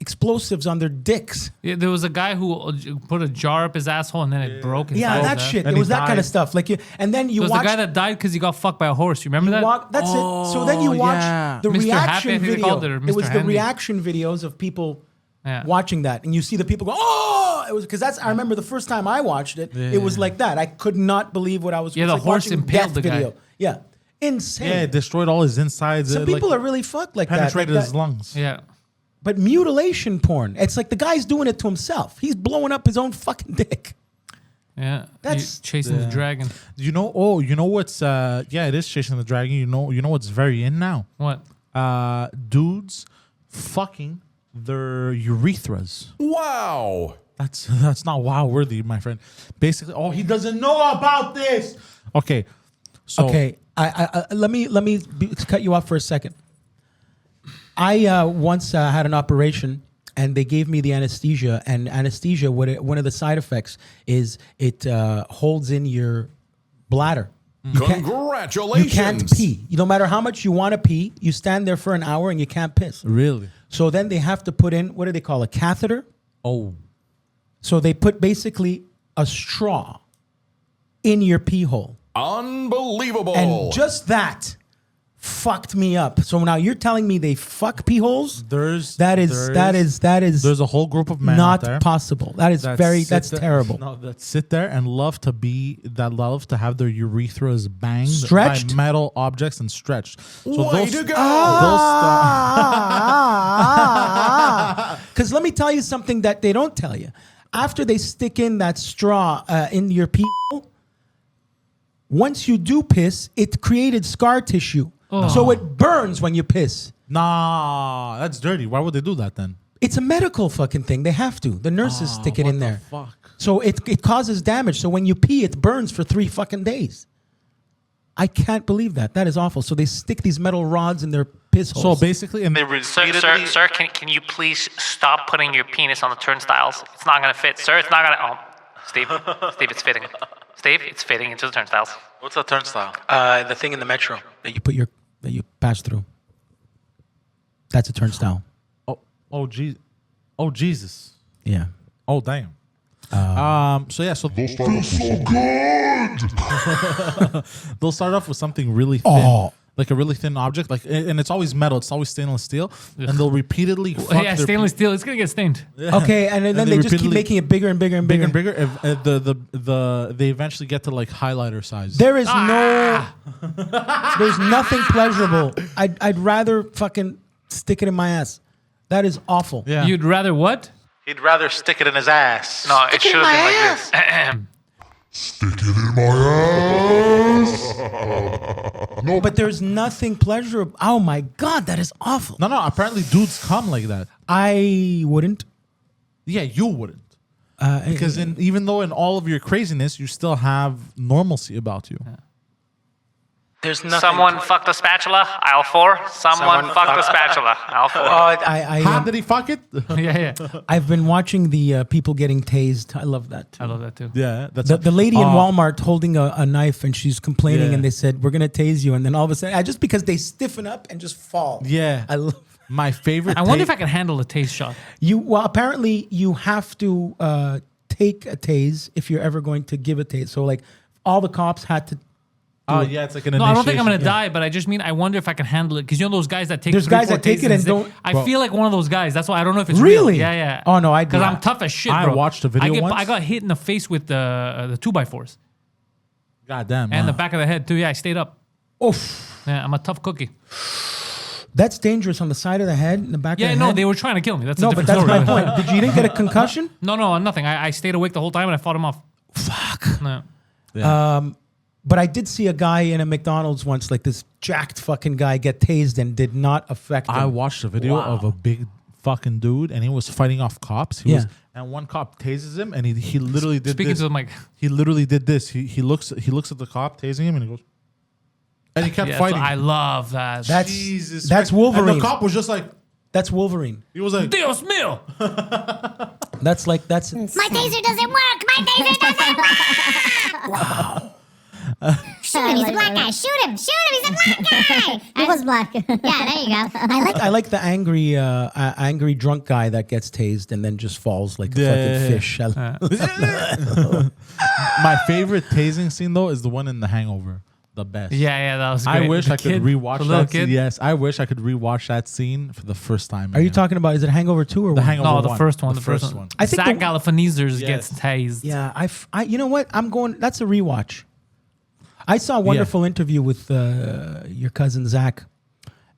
explosives on their dicks. Yeah, there was a guy who put a jar up his asshole and then it broke. Yeah, inside that of shit. And It was he that kind of died. stuff. Like, and then you There was watch the guy that died because he got fucked by a horse. You remember that? That's it. So then you Oh, watch yeah. the Mr. Happy, I reaction think they video. called it, or It was Mr. the Handy. reaction videos of people Yeah. watching that, and you see the people go, "Oh!" It was because that's. I remember the first time I watched it. It was like that. I could not believe what I was. Yeah, it was the like horse watching impaled death the guy. video. Yeah, insane. Yeah, it destroyed all his insides. Some people are really fucked like that. penetrated like his that. lungs. Yeah. But mutilation porn. It's like the guy's doing it to himself. He's blowing up his own fucking dick. Yeah. That's- chasing the dragon. You know? Oh, you know what's? Yeah, it is chasing the dragon. You know what's very in now? What? Dudes fucking their urethras. Wow. That's not wow worthy, my friend. Basically, he doesn't know about this. Okay, so Okay, I let me cut you off for a second. I once had an operation, and they gave me the anesthesia. And anesthesia, one of the side effects is it holds in your bladder. You Congratulations. can't pee. No matter how much you want to pee, you stand there for an hour and you can't piss. really, So then they have to put in, what do they call a catheter? oh, So they put basically a straw in your pee hole. Unbelievable. And just that fucked me up. So now you're telling me they fuck pee holes? That is there's a whole group of men not out there possible. That is that that's sit there- terrible. No, that sit there and love to have their urethras banged Stretched? by metal objects and stretched. So Way to go. Because let me tell you something that they don't tell you. After they stick in that straw in your pee hole, once you do piss, it created scar tissue. So it burns when you piss. Nah, that's dirty. Why would they do that then? It's a medical fucking thing. They have to. The nurses stick it what in the there. fuck? So it causes damage. So when you pee, it burns for 3 fucking days. I can't believe that. That is awful. So they stick these metal rods in their piss holes. So basically, and they Sir, can you please stop putting your penis on the turnstiles? It's not gonna fit, sir. It's not gonna. Oh, Steve, it's fitting. Steve, it's fitting into the turnstiles. What's a turnstile? The thing in the metro that you pass through. That's a turnstile. oh Jesus, Yeah. oh damn. So yeah, so Feels so good! they'll start off with something really thin, Oh. like a really thin object, and it's always metal. It's always stainless steel, and they'll repeatedly fuck Yeah, their stainless steel. It's gonna get stained. Okay, and then they just keep repeatedly- making it bigger and bigger and bigger. bigger and bigger. If, they eventually get to like highlighter size. There is there's nothing pleasurable. I'd rather fucking stick it in my ass. That is awful. Yeah. You'd rather what? He'd rather stick it in his ass. No, it should have been like this. Stick it in my ass! No, But there's nothing pleasurable. Oh my God, that is awful. No, apparently dudes come like that. I wouldn't. Yeah, you wouldn't. Because even though in all of your craziness, you still have normalcy about you. There's nothing. Someone fucked a spatula, aisle 4. Someone fucked a spatula, aisle 4. How did he fuck it? Yeah. I've been watching the people getting tased. I love that. I love that too. Yeah, that's The lady in Walmart holding a knife and she's complaining Yeah. and they said, we're going to tase you. And then all of a sudden, just because they stiffen up and just fall. Yeah. I love my favorite. I wonder if I can handle a taste shot. Well, apparently you have to take a tase if you're ever going to give a tase. So like all the cops had to. Oh yeah, it's like an. No, I don't think I'm gonna initiation. die, but I just mean I wonder if I can handle it because you know those guys that take. There's 3-4 guys that take tastes it and say- don't- I feel like one of those guys. That's why I don't know if it's Really? real. Yeah. Oh, no, I'd do because that. I'm tough as shit, I bro. watched a video once. I got hit in the face with the 2x4s God damn. and the back of the head too. Yeah, I stayed up. Oof. Yeah, I'm a tough cookie. That's dangerous on the side of the head, in the back Yeah, of the no, head. they were trying to kill me. That's a No, but different that's story. my point. You didn't get a concussion? No, nothing. I stayed awake the whole time and I fought him off. Fuck. Fuck. No. But I did see a guy in a McDonald's once, like this jacked fucking guy, get tased and did not affect him. I watched a video of a big fucking dude, and he was fighting off cops. He was, and one cop tases him, and he literally did Speaking this. to the mic. He literally did this. He looks at the cop tasing him, and he goes, and he kept Yeah, fighting. I love that. That's Christ. Wolverine. And the cop was just like, That's Wolverine. he was like, Dios mío. That's like that's. My taser doesn't work. My taser doesn't work. Shoot him. He's a black guy. Shoot him. Shoot him. He's a black guy. He was black. Yeah, there you go. I like the angry drunk guy that gets tased and then just falls like a fucking fish. my favorite tasing scene though is the one in The Hangover. The best. Yeah, that was great. I wish The I could kid, rewatch the little that. kid. Yes, I wish I could rewatch that scene for the first time. Are you again. talking about? Is it Hangover 2 or The one? Hangover? No, the one. first one. The first one. I think Zach the- Galifianakis Yes. gets tased. Yeah, I you know what? I'm going. That's a rewatch. I saw a wonderful interview with your cousin Zach,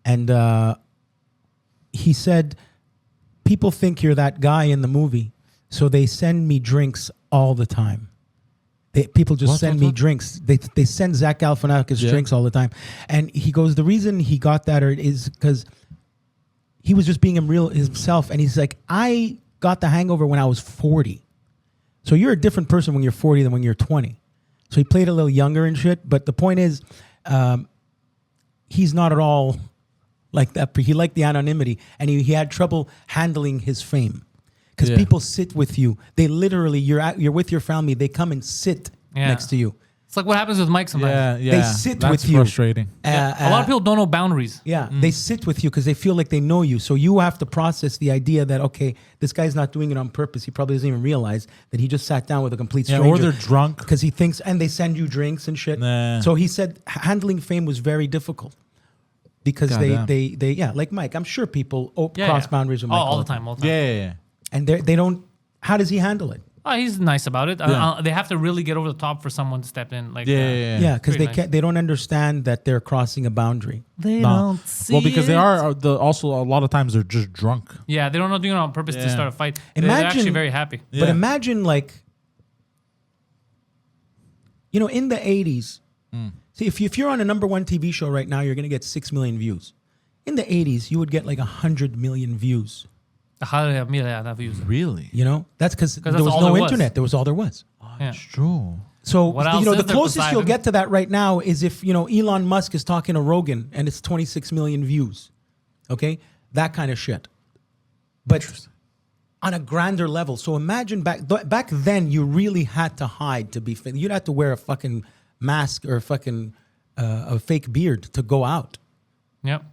and he said people think you're that guy in the movie, so they send me drinks all the time. People just send me drinks. They send Zach Galifianakis drinks all the time, and he goes, the reason he got that is because he was just being himself, and he's like, I got the hangover when I was 40. So you're a different person when you're 40 than when you're 20. So he played a little younger and shit. But the point is, he's not at all like that. He liked the anonymity, and he had trouble handling his fame because people sit with you. They literally, you're with your family. They come and sit next to you. It's like what happens with Mike sometimes. Yeah. They sit That's with you. frustrating. A lot of people don't know boundaries. Yeah, they sit with you because they feel like they know you. So you have to process the idea that, okay, this guy's not doing it on purpose. He probably doesn't even realize that he just sat down with a complete stranger. Or they're drunk. Because he thinks, and they send you drinks and shit. Nah. So he said handling fame was very difficult because they like Mike. I'm sure people cross boundaries with Mike all the time. Yeah. And they don't. How does he handle it? Oh, he's nice about it. They have to really get over the top for someone to step in. Like Yeah, because Very they can't. They don't understand that they're crossing a boundary. They No. don't see Well, because they it. are also a lot of times they're just drunk. Yeah, they don't know doing it on purpose to Yeah. start a fight. Imagine- They're actually very happy. But Yeah. imagine like, in the 80s, see, if you're on a number one TV show right now, you're going to get 6 million views. In the 80s, you would get like 100 million views. Really? That's because there that's was all no there was. internet. There was all there was. Yeah. It's true. So, What else the is there, closest you'll Poseidon? get to that right now is if, Elon Musk is talking to Rogan and it's 26 million views. Okay? That kind of shit. But on a grander level. So imagine back then, you really had to hide to be famous. You'd have to wear a fucking mask or a fake beard to go out. Yep.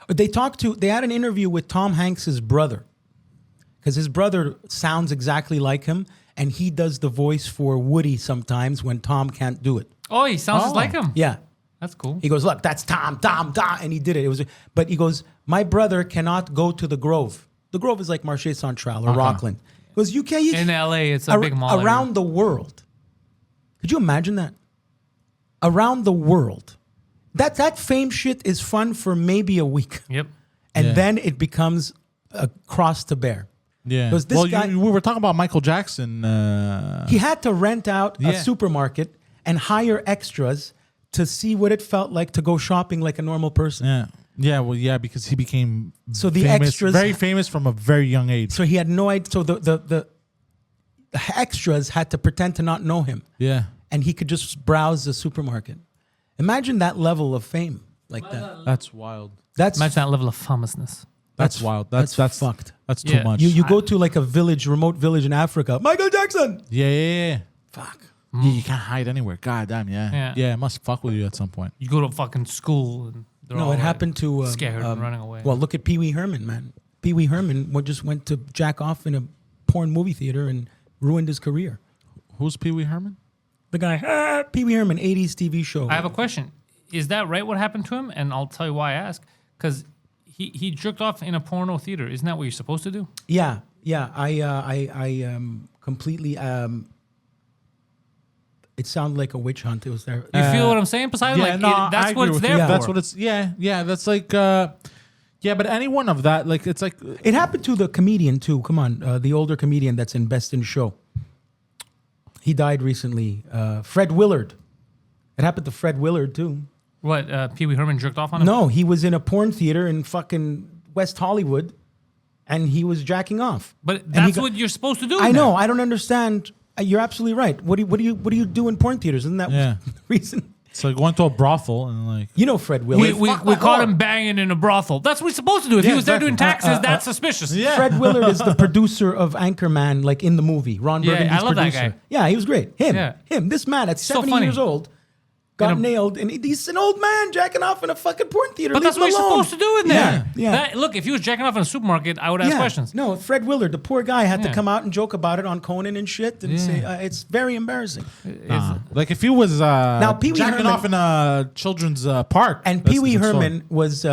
They had an interview with Tom Hanks's brother because his brother sounds exactly like him, and he does the voice for Woody sometimes when Tom can't do it. Oh, he sounds just like him. Yeah. That's cool. He goes, look, that's Tom, and he did it. But he goes, my brother cannot go to the Grove. The Grove is like Marché Central or Rockland. He goes, you can't. In LA, it's a big mall. Around the world. Could you imagine that? Around the world. That fame shit is fun for maybe a week. Yep. And then it becomes a cross to bear. Yeah. Because this guy, we were talking about Michael Jackson. he had to rent out a supermarket and hire extras to see what it felt like to go shopping like a normal person. Yeah. Yeah, well, yeah, because he became very famous from a very young age. So he had no idea. So the extras had to pretend to not know him. Yeah. And he could just browse the supermarket. Imagine that level of fame like that. That's wild. Imagine that level of famousness. That's wild. That's fucked. That's too much. You go to like a remote village in Africa. Michael Jackson. Yeah. Fuck. Yeah, you can't hide anywhere. God damn, yeah. Yeah, it must fuck with you at some point. You go to fucking school and they're all It happened to scared and running away. Well, look at Pee Wee Herman, man. Pee Wee Herman just went to jack off in a porn movie theater and ruined his career. Who's Pee Wee Herman? The guy, Pee Wee Herman, 80s TV show. I have a question. Is that right what happened to him? And I'll tell you why I ask. Because he jerked off in a porno theater. Isn't that what you're supposed to do? Yeah. I completely. It sounded like a witch hunt. It was there. You feel what I'm saying, Poseidon? Yeah, no, that's I what agree it's with there you. for. That's what it's. Yeah. That's like. But any one of that, like, it's like. It happened to the comedian too. Come on, the older comedian that's in Best in Show. He died recently. Fred Willard. It happened to Fred Willard too. What? Pee Wee Herman jerked off on him? No, he was in a porn theater in fucking West Hollywood, and he was jacking off. But And he that's got- what you're supposed to do. I in know. there. I don't understand. You're absolutely right. What do you do in porn theaters? Isn't that Yeah. the reason? It's like going to a brothel and like. You know Fred Willard. We caught him banging in a brothel. That's what he's supposed to do. If he Yeah, was there exactly. doing taxes, that's suspicious. Yeah. Fred Willard is the producer of Anchorman, like in the movie. Ron Yeah, Burgundy's I love that producer. guy. Yeah, he was great. Him. Yeah. This man at So 70 funny. years old got In a- nailed, and he's an old man jacking off in a fucking porn theater. But Leave that's him what you're alone. supposed to do in there. Yeah. That, look, if he was jacking off in a supermarket, I would ask questions. No, Fred Willard, the poor guy, had to Yeah. come out and joke about it on Conan and shit, and say it's very embarrassing. Like if he was Pee Wee jacking Herman- off in a children's park. And that's Pee Wee a different story. Herman was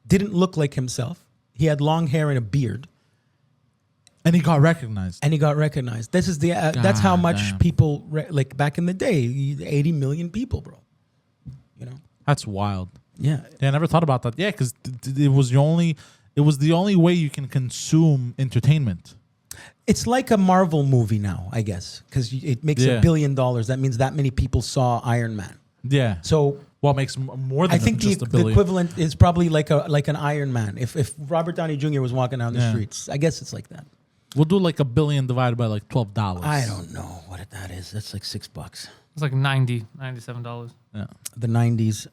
didn't look like himself. He had long hair and a beard, And he got recognized. and he got recognized. This is the that's how much damn. people like back in the day. 80 million people, bro. You know. That's wild. Yeah. Yeah, I never thought about that. Yeah, because it was the only way you can consume entertainment. It's like a Marvel movie now, I guess, because it makes Yeah. $1 billion. That means that many people saw Iron Man. Yeah. So Well, it makes more than I think just a the billion. equivalent is probably like an Iron Man. If Robert Downey Jr. was walking down the Yeah. streets, I guess it's like that. We'll do like $1 billion divided by like $12. I don't know what that is. That's like $6. It's like $97. Yeah. The 90s.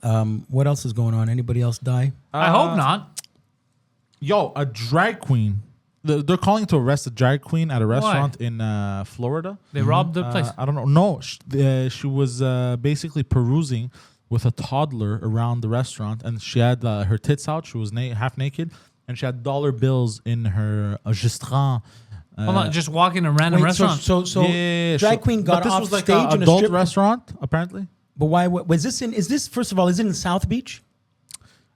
What else is going on? Anybody else die? I hope not. Yo, a drag queen. They're calling to arrest a drag queen at a restaurant in Florida. They robbed the place. I don't know. No, she was basically perusing with a toddler around the restaurant, and she had her tits out. She was half naked, and she had dollar bills in her gistran. Hold on, just walking a random restaurant. So drag queen got but this off was like stage an in a adult strip. restaurant, apparently. But why was this in? Is this first of all? Is it in South Beach?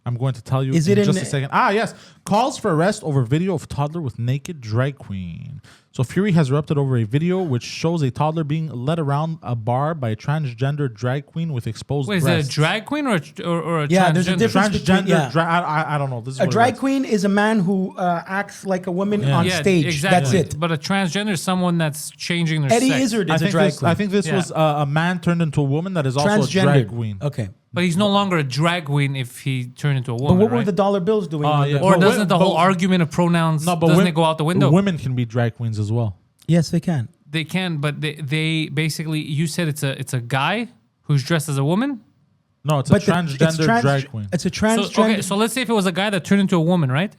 I'm going to tell you Is in it in just a second. Yes. Calls for arrest over video of toddler with naked drag queen. So fury has erupted over a video which shows a toddler being led around a bar by a transgender drag queen with exposed Wait, is it a breasts. drag queen or a Yeah, transgender? there's a difference between I don't know. This is a what it drag is. queen is a man who acts like a woman on Yeah, stage. exactly. That's it. But a transgender is someone that's changing their Eddie sex. Izzard is a drag queen. I think this Yeah. was a man turned into a woman that is also a drag queen. Okay. But he's no longer a drag queen if he turned into a But woman, what were right? the dollar bills doing? on yeah. the- Or But doesn't the but- whole argument of pronouns, No, but doesn't wom- it go out the window? Women can be drag queens as well. Yes, they can. They can, but they basically, you said it's a guy who's dressed as a woman? No, it's But a transgender drag queen. It's a So, transgender. okay, so let's say if it was a guy that turned into a woman, right?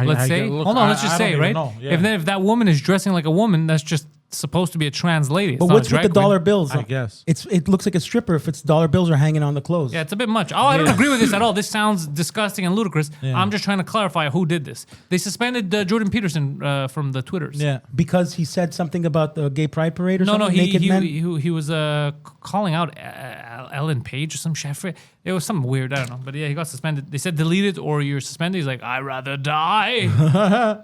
Let's say. look, Hold on, let's just I say, don't even right? know. Yeah. If that woman is dressing like a woman, that's just supposed to be a trans lady. It's but not what's a with drag the dollar queen. bills? I guess. It looks like a stripper if its dollar bills are hanging on the clothes. Yeah, it's a bit much. Oh, I don't agree with this at all. This sounds disgusting and ludicrous. I'm just trying to clarify who did this. They suspended Jordan Peterson from the Twitters. Yeah. Because he said something about the gay pride parade or No, something? no, Naked men? he was calling out Ellen Page or some shit. It was something weird. I don't know. But yeah, he got suspended. They said delete it or you're suspended. He's like, I'd rather die.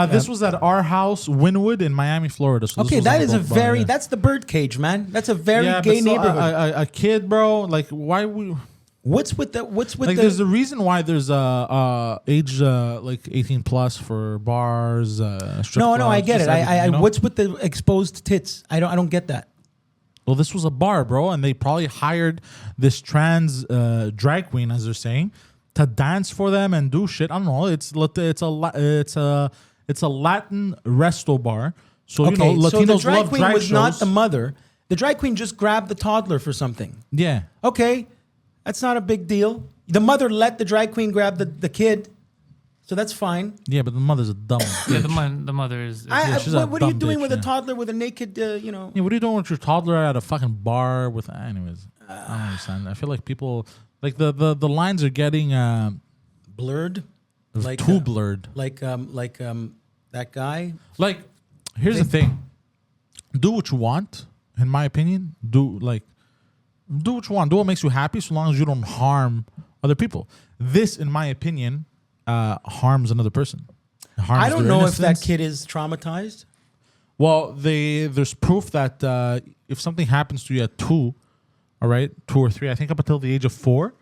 This was at our house, Wynwood, in Miami, Florida. So this Okay, was that on is a both bar, very, yeah. that's the bird cage, man. That's a very Yeah, gay but still, neighborhood. A kid, bro. Like, why we? What's with Like, there's a reason why there's age like 18 plus for bars. Strip no, clubs, I get just it. everything, you know? What's with the exposed tits? I don't get that. Well, this was a bar, bro, and they probably hired this trans drag queen, as they're saying, to dance for them and do shit. I don't know. It's a Latin resto bar, so you know Latinos so the drag love queen drag was shows. not the mother. The drag queen just grabbed the toddler for something. Yeah, Okay, that's not a big deal. The mother let the drag queen grab the kid, so that's fine. yeah, but the mother's a dumb. Yeah, bitch. the mother is. she's a what are you dumb doing bitch, with yeah. a toddler with a naked, Yeah, what are you doing with your toddler at a fucking bar with? Anyways, I don't understand. I feel like people like the lines are getting blurred, like too blurred. like that guy. Like, here's the thing: do what you want. In my opinion, do what you want. Do what makes you happy, so long as you don't harm other people. This, in my opinion, harms another person. It harms I don't their know if that innocence. kid is traumatized. Well, there's proof that if something happens to you at 2, all right, 2 or 3, I think up until the age of 4,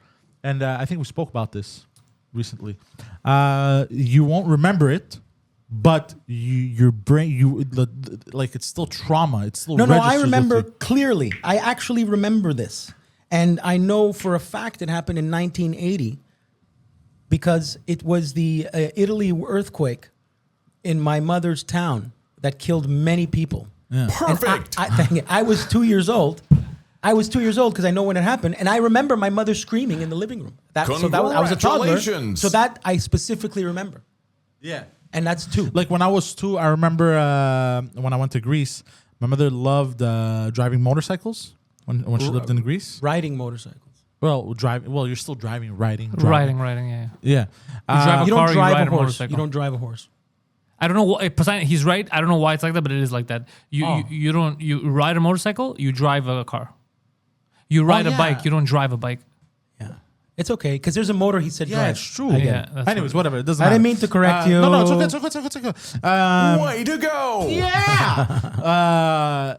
and I think we spoke about this recently. You won't remember it, but your brain, like it's still trauma. It's still No, I registers with remember you. clearly. I actually remember this. And I know for a fact it happened in 1980 because it was the Italy earthquake in my mother's town that killed many people. Yeah. Perfect. I was 2 years old. I was 2 years old because I know when it happened. And I remember my mother screaming in the living room. I was a toddler. Congratulations. So that I specifically remember. Yeah. And that's 2. Like when I was 2, I remember when I went to Greece, my mother loved driving motorcycles when she lived in Greece. Riding motorcycles. Well, driving. Well, you're still riding. Riding, yeah. Yeah. drive a You car, don't you drive ride a a horse. motorcycle. You don't drive a horse. I don't know what Poseidon, he's right. I don't know why it's like that, but it is like that. You ride a motorcycle, you drive a car. You ride a yeah. bike, you don't drive a bike. Yeah. It's okay because there's a motor he said Yeah, drive. it's true. I get Yeah, it. that's Anyways, whatever. It doesn't I matter. didn't mean to correct you. No, it's okay. It's okay. Way to go. Yeah.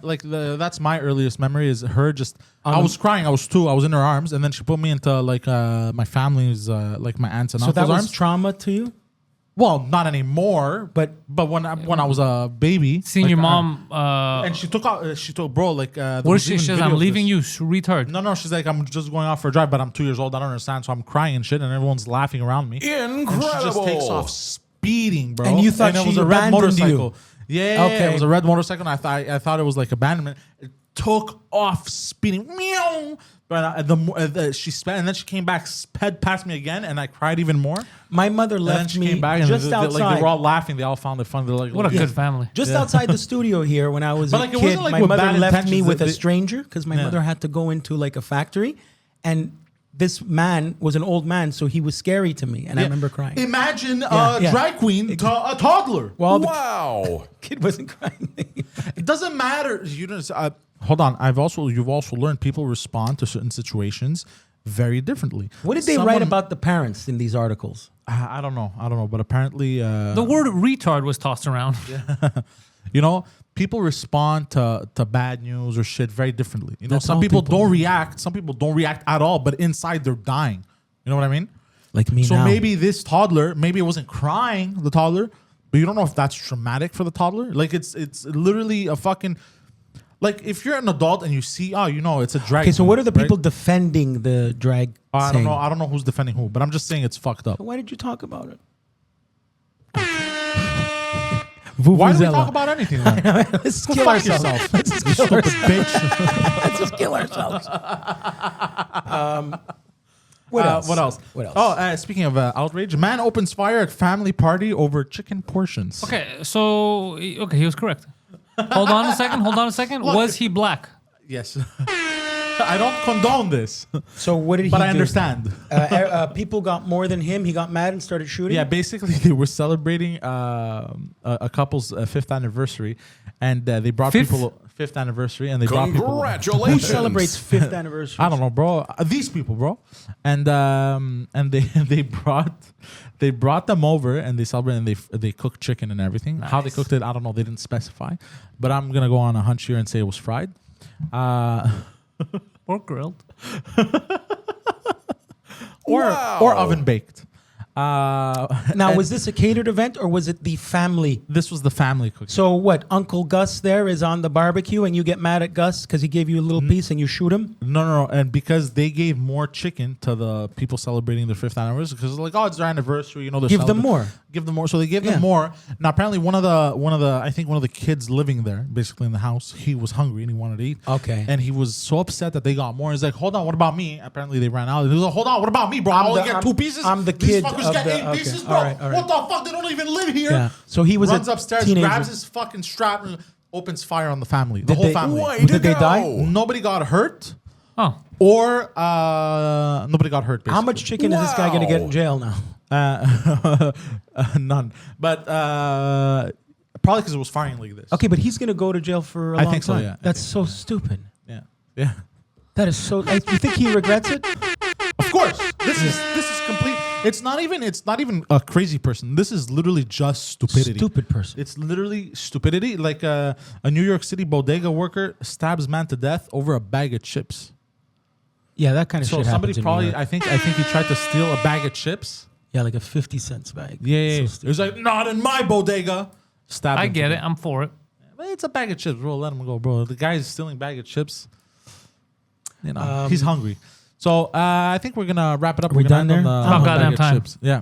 That's my earliest memory is her just. I was crying. I was 2. I was in her arms, and then she put me into like my family's, like my aunts and So uncles' that was arms. trauma to you? Well, not anymore. But when I was a baby, Seeing like, your mom, and she took out. She told bro like. what was is she? even She says, video I'm of leaving this. you, retard. No, she's like, I'm just going out for a drive, but I'm 2 years old. I don't understand, so I'm crying and shit, and everyone's laughing around me. Incredible. And she just takes off speeding, bro. And you thought it she was a red abandoned you. motorcycle. Yeah, Okay. it was a red motorcycle. And I thought it was like abandonment. It took off speeding. Meow. But she sped, and then she came back, sped past me again, and I cried even more. my mother And then left she me came back, and just outside. like they were all laughing. They all found it funny. They're like, What a good family. Just outside the studio here when I was But, a like, it kid, wasn't, like, my with mother bad left me intentions. with a They- stranger because my Yeah. mother had to go into like a factory, and this man was an old man, so he was scary to me, and I remember crying. Imagine Yeah, yeah. drag queen to a toddler. Well, the Wow. kid wasn't crying. It doesn't matter. You know, hold on. You've also learned people respond to certain situations very differently. What did they write about the parents in these articles? I don't know. But apparently, The word retard was tossed around. you know, people respond to bad news or shit very differently. You know, That's some all people people don't do. react. Some people don't react at all. But inside, they're dying. You know what I mean? Like me So now. maybe this toddler, maybe it wasn't crying, the toddler, but you don't know if that's traumatic for the toddler. Like it's literally a fucking. Like if you're an adult and you see, it's a drag. Okay, so queen, what are the right? people defending the drag? I don't saying? know. I don't know who's defending who, but I'm just saying it's fucked up. Why did you talk about it? Why do we Vuvuzela. talk about anything? Then? Let's Go kill fuck ourselves. yourself. Let's just You kill stupid ourselves. bitch. Let's just kill ourselves. What else? What else? What else? Oh, speaking of outrage, man opens fire at family party over chicken portions. Okay, he was correct. Hold on a second. Look. Was he black? Yes. I don't condone this, So what did he but do? I understand. People got more than him. He got mad and started shooting. Yeah, basically they were celebrating a couple's 5th anniversary, and they brought Fifth? people 5th anniversary, and they brought people. Who Congratulations. celebrates 5th anniversary? I don't know, bro. These people, bro, and they brought them over and they celebrated and they cooked chicken and everything. How they cooked it, I don't know. They didn't specify, but I'm gonna go on a hunch here and say it was fried. Or grilled? Or oven baked. Now, was this a catered event or was it the family? This was the family cooking. So what? Uncle Gus there is on the barbecue, and you get mad at Gus because he gave you a little piece, and you shoot him. No, and because they gave more chicken to the people celebrating their 5th anniversary, because it's like, oh, it's their anniversary, you know. Give them more. Give them more. So they gave Yeah. them more. Now apparently one of the kids living there, basically in the house, he was hungry and he wanted to eat. Okay. And he was so upset that they got more. He's like, hold on, what about me? Apparently they ran out. He was like, hold on, what about me, bro? I only get 2 pieces. I'm the These kid fuckers of get the- 8 okay. pieces, All bro. right, all right. What the fuck? They don't even live here. Yeah. So he was runs a upstairs, teenager. grabs his fucking strap, and opens fire on the family. The Did whole they- family. Way Did to they go. die? Nobody got hurt. Oh. Or nobody got hurt. Basically. How much chicken is this guy going to get in Wow. jail now? None. But probably because it was firing like this. Okay, but he's going to go to jail for a I long think so, time. yeah. I That's think so stupid. Yeah. That is so. You think he regrets it? Of course. This is complete. It's not even a crazy person. This is literally just stupidity. Stupid person. It's literally stupidity. Like a New York City bodega worker stabs man to death over a bag of chips. Yeah, that kind of So shit somebody happens in New probably, York. I think he tried to steal a bag of chips, Yeah, like a 50 cents bag. Yeah. So It was like, not in my bodega. Stab I him get to it. I'm for it. death. It's a bag of chips, bro. Let him go, bro. The guy's stealing bag of chips. You know, he's hungry. So I think we're gonna wrap it up. we We're done gonna end there? on About the goddamn bag of time. chips. Yeah.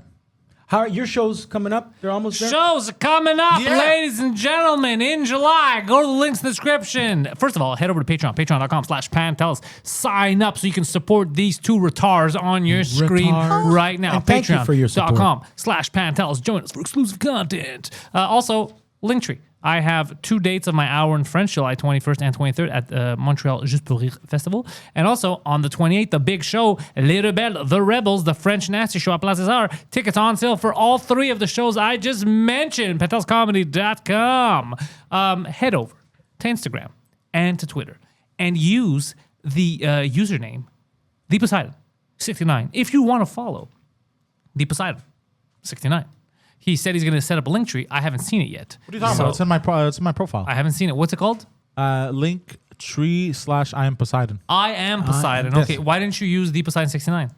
How are your shows coming up? They're almost there. Shows are coming up, Yeah. ladies and gentlemen, in July. Go to the links in the description. First of all, head over to Patreon, patreon.com/Pantelis. Sign up so you can support these two retards on your screen right now. And thank you for your support. Patreon.com/Pantelis. Join us for exclusive content. Also, Linktree. I have 2 dates of my hour in French, July 21st and 23rd at Montreal Juste pour Rire Festival. And also on the 28th, the big show, Les Rebelles, The Rebels, the French Nasty Show at Place des Arts. Tickets on sale for all 3 of the shows I just mentioned. PantelsComedy.com. Head over to Instagram and to Twitter and use the username, The Poseidon 69, if you want to follow The Poseidon 69. He said he's going to set up a link tree. I haven't seen it yet. What are you talking about? It's in my profile. I haven't seen it. What's it called? Linktree/I am Poseidon. I am Poseidon. yes. Okay, why didn't you use the Poseidon 69?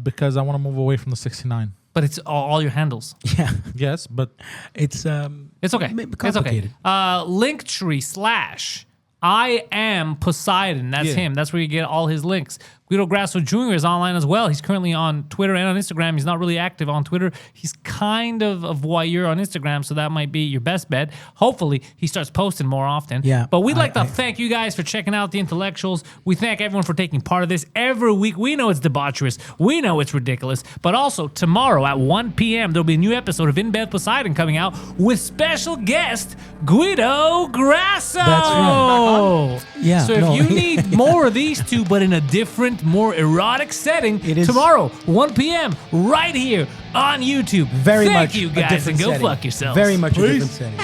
Because I want to move away from the 69. But it's all your handles. Yeah, Yes, but it's It's okay. It's okay. complicated. Linktree/ I am Poseidon. That's Yeah. him. That's where you get all his links. Guido Grasso Jr. is online as well. He's currently on Twitter and on Instagram. He's not really active on Twitter. He's kind of voyeur on Instagram, so that might be your best bet. Hopefully, he starts posting more often. Yeah, But we'd like to thank you guys for checking out The Intellectuals. We thank everyone for taking part of this every week. We know it's debaucherous. We know it's ridiculous. But also, tomorrow at 1 p.m., there'll be a new episode of In Bed Poseidon coming out with special guest Guido Grasso. That's right. Yeah, So if no. you need more of these two, but in a different, more erotic setting, It is- tomorrow, 1 p.m., right here on YouTube. very Thank much you a guys, different and go setting. fuck yourselves. Very much a different setting.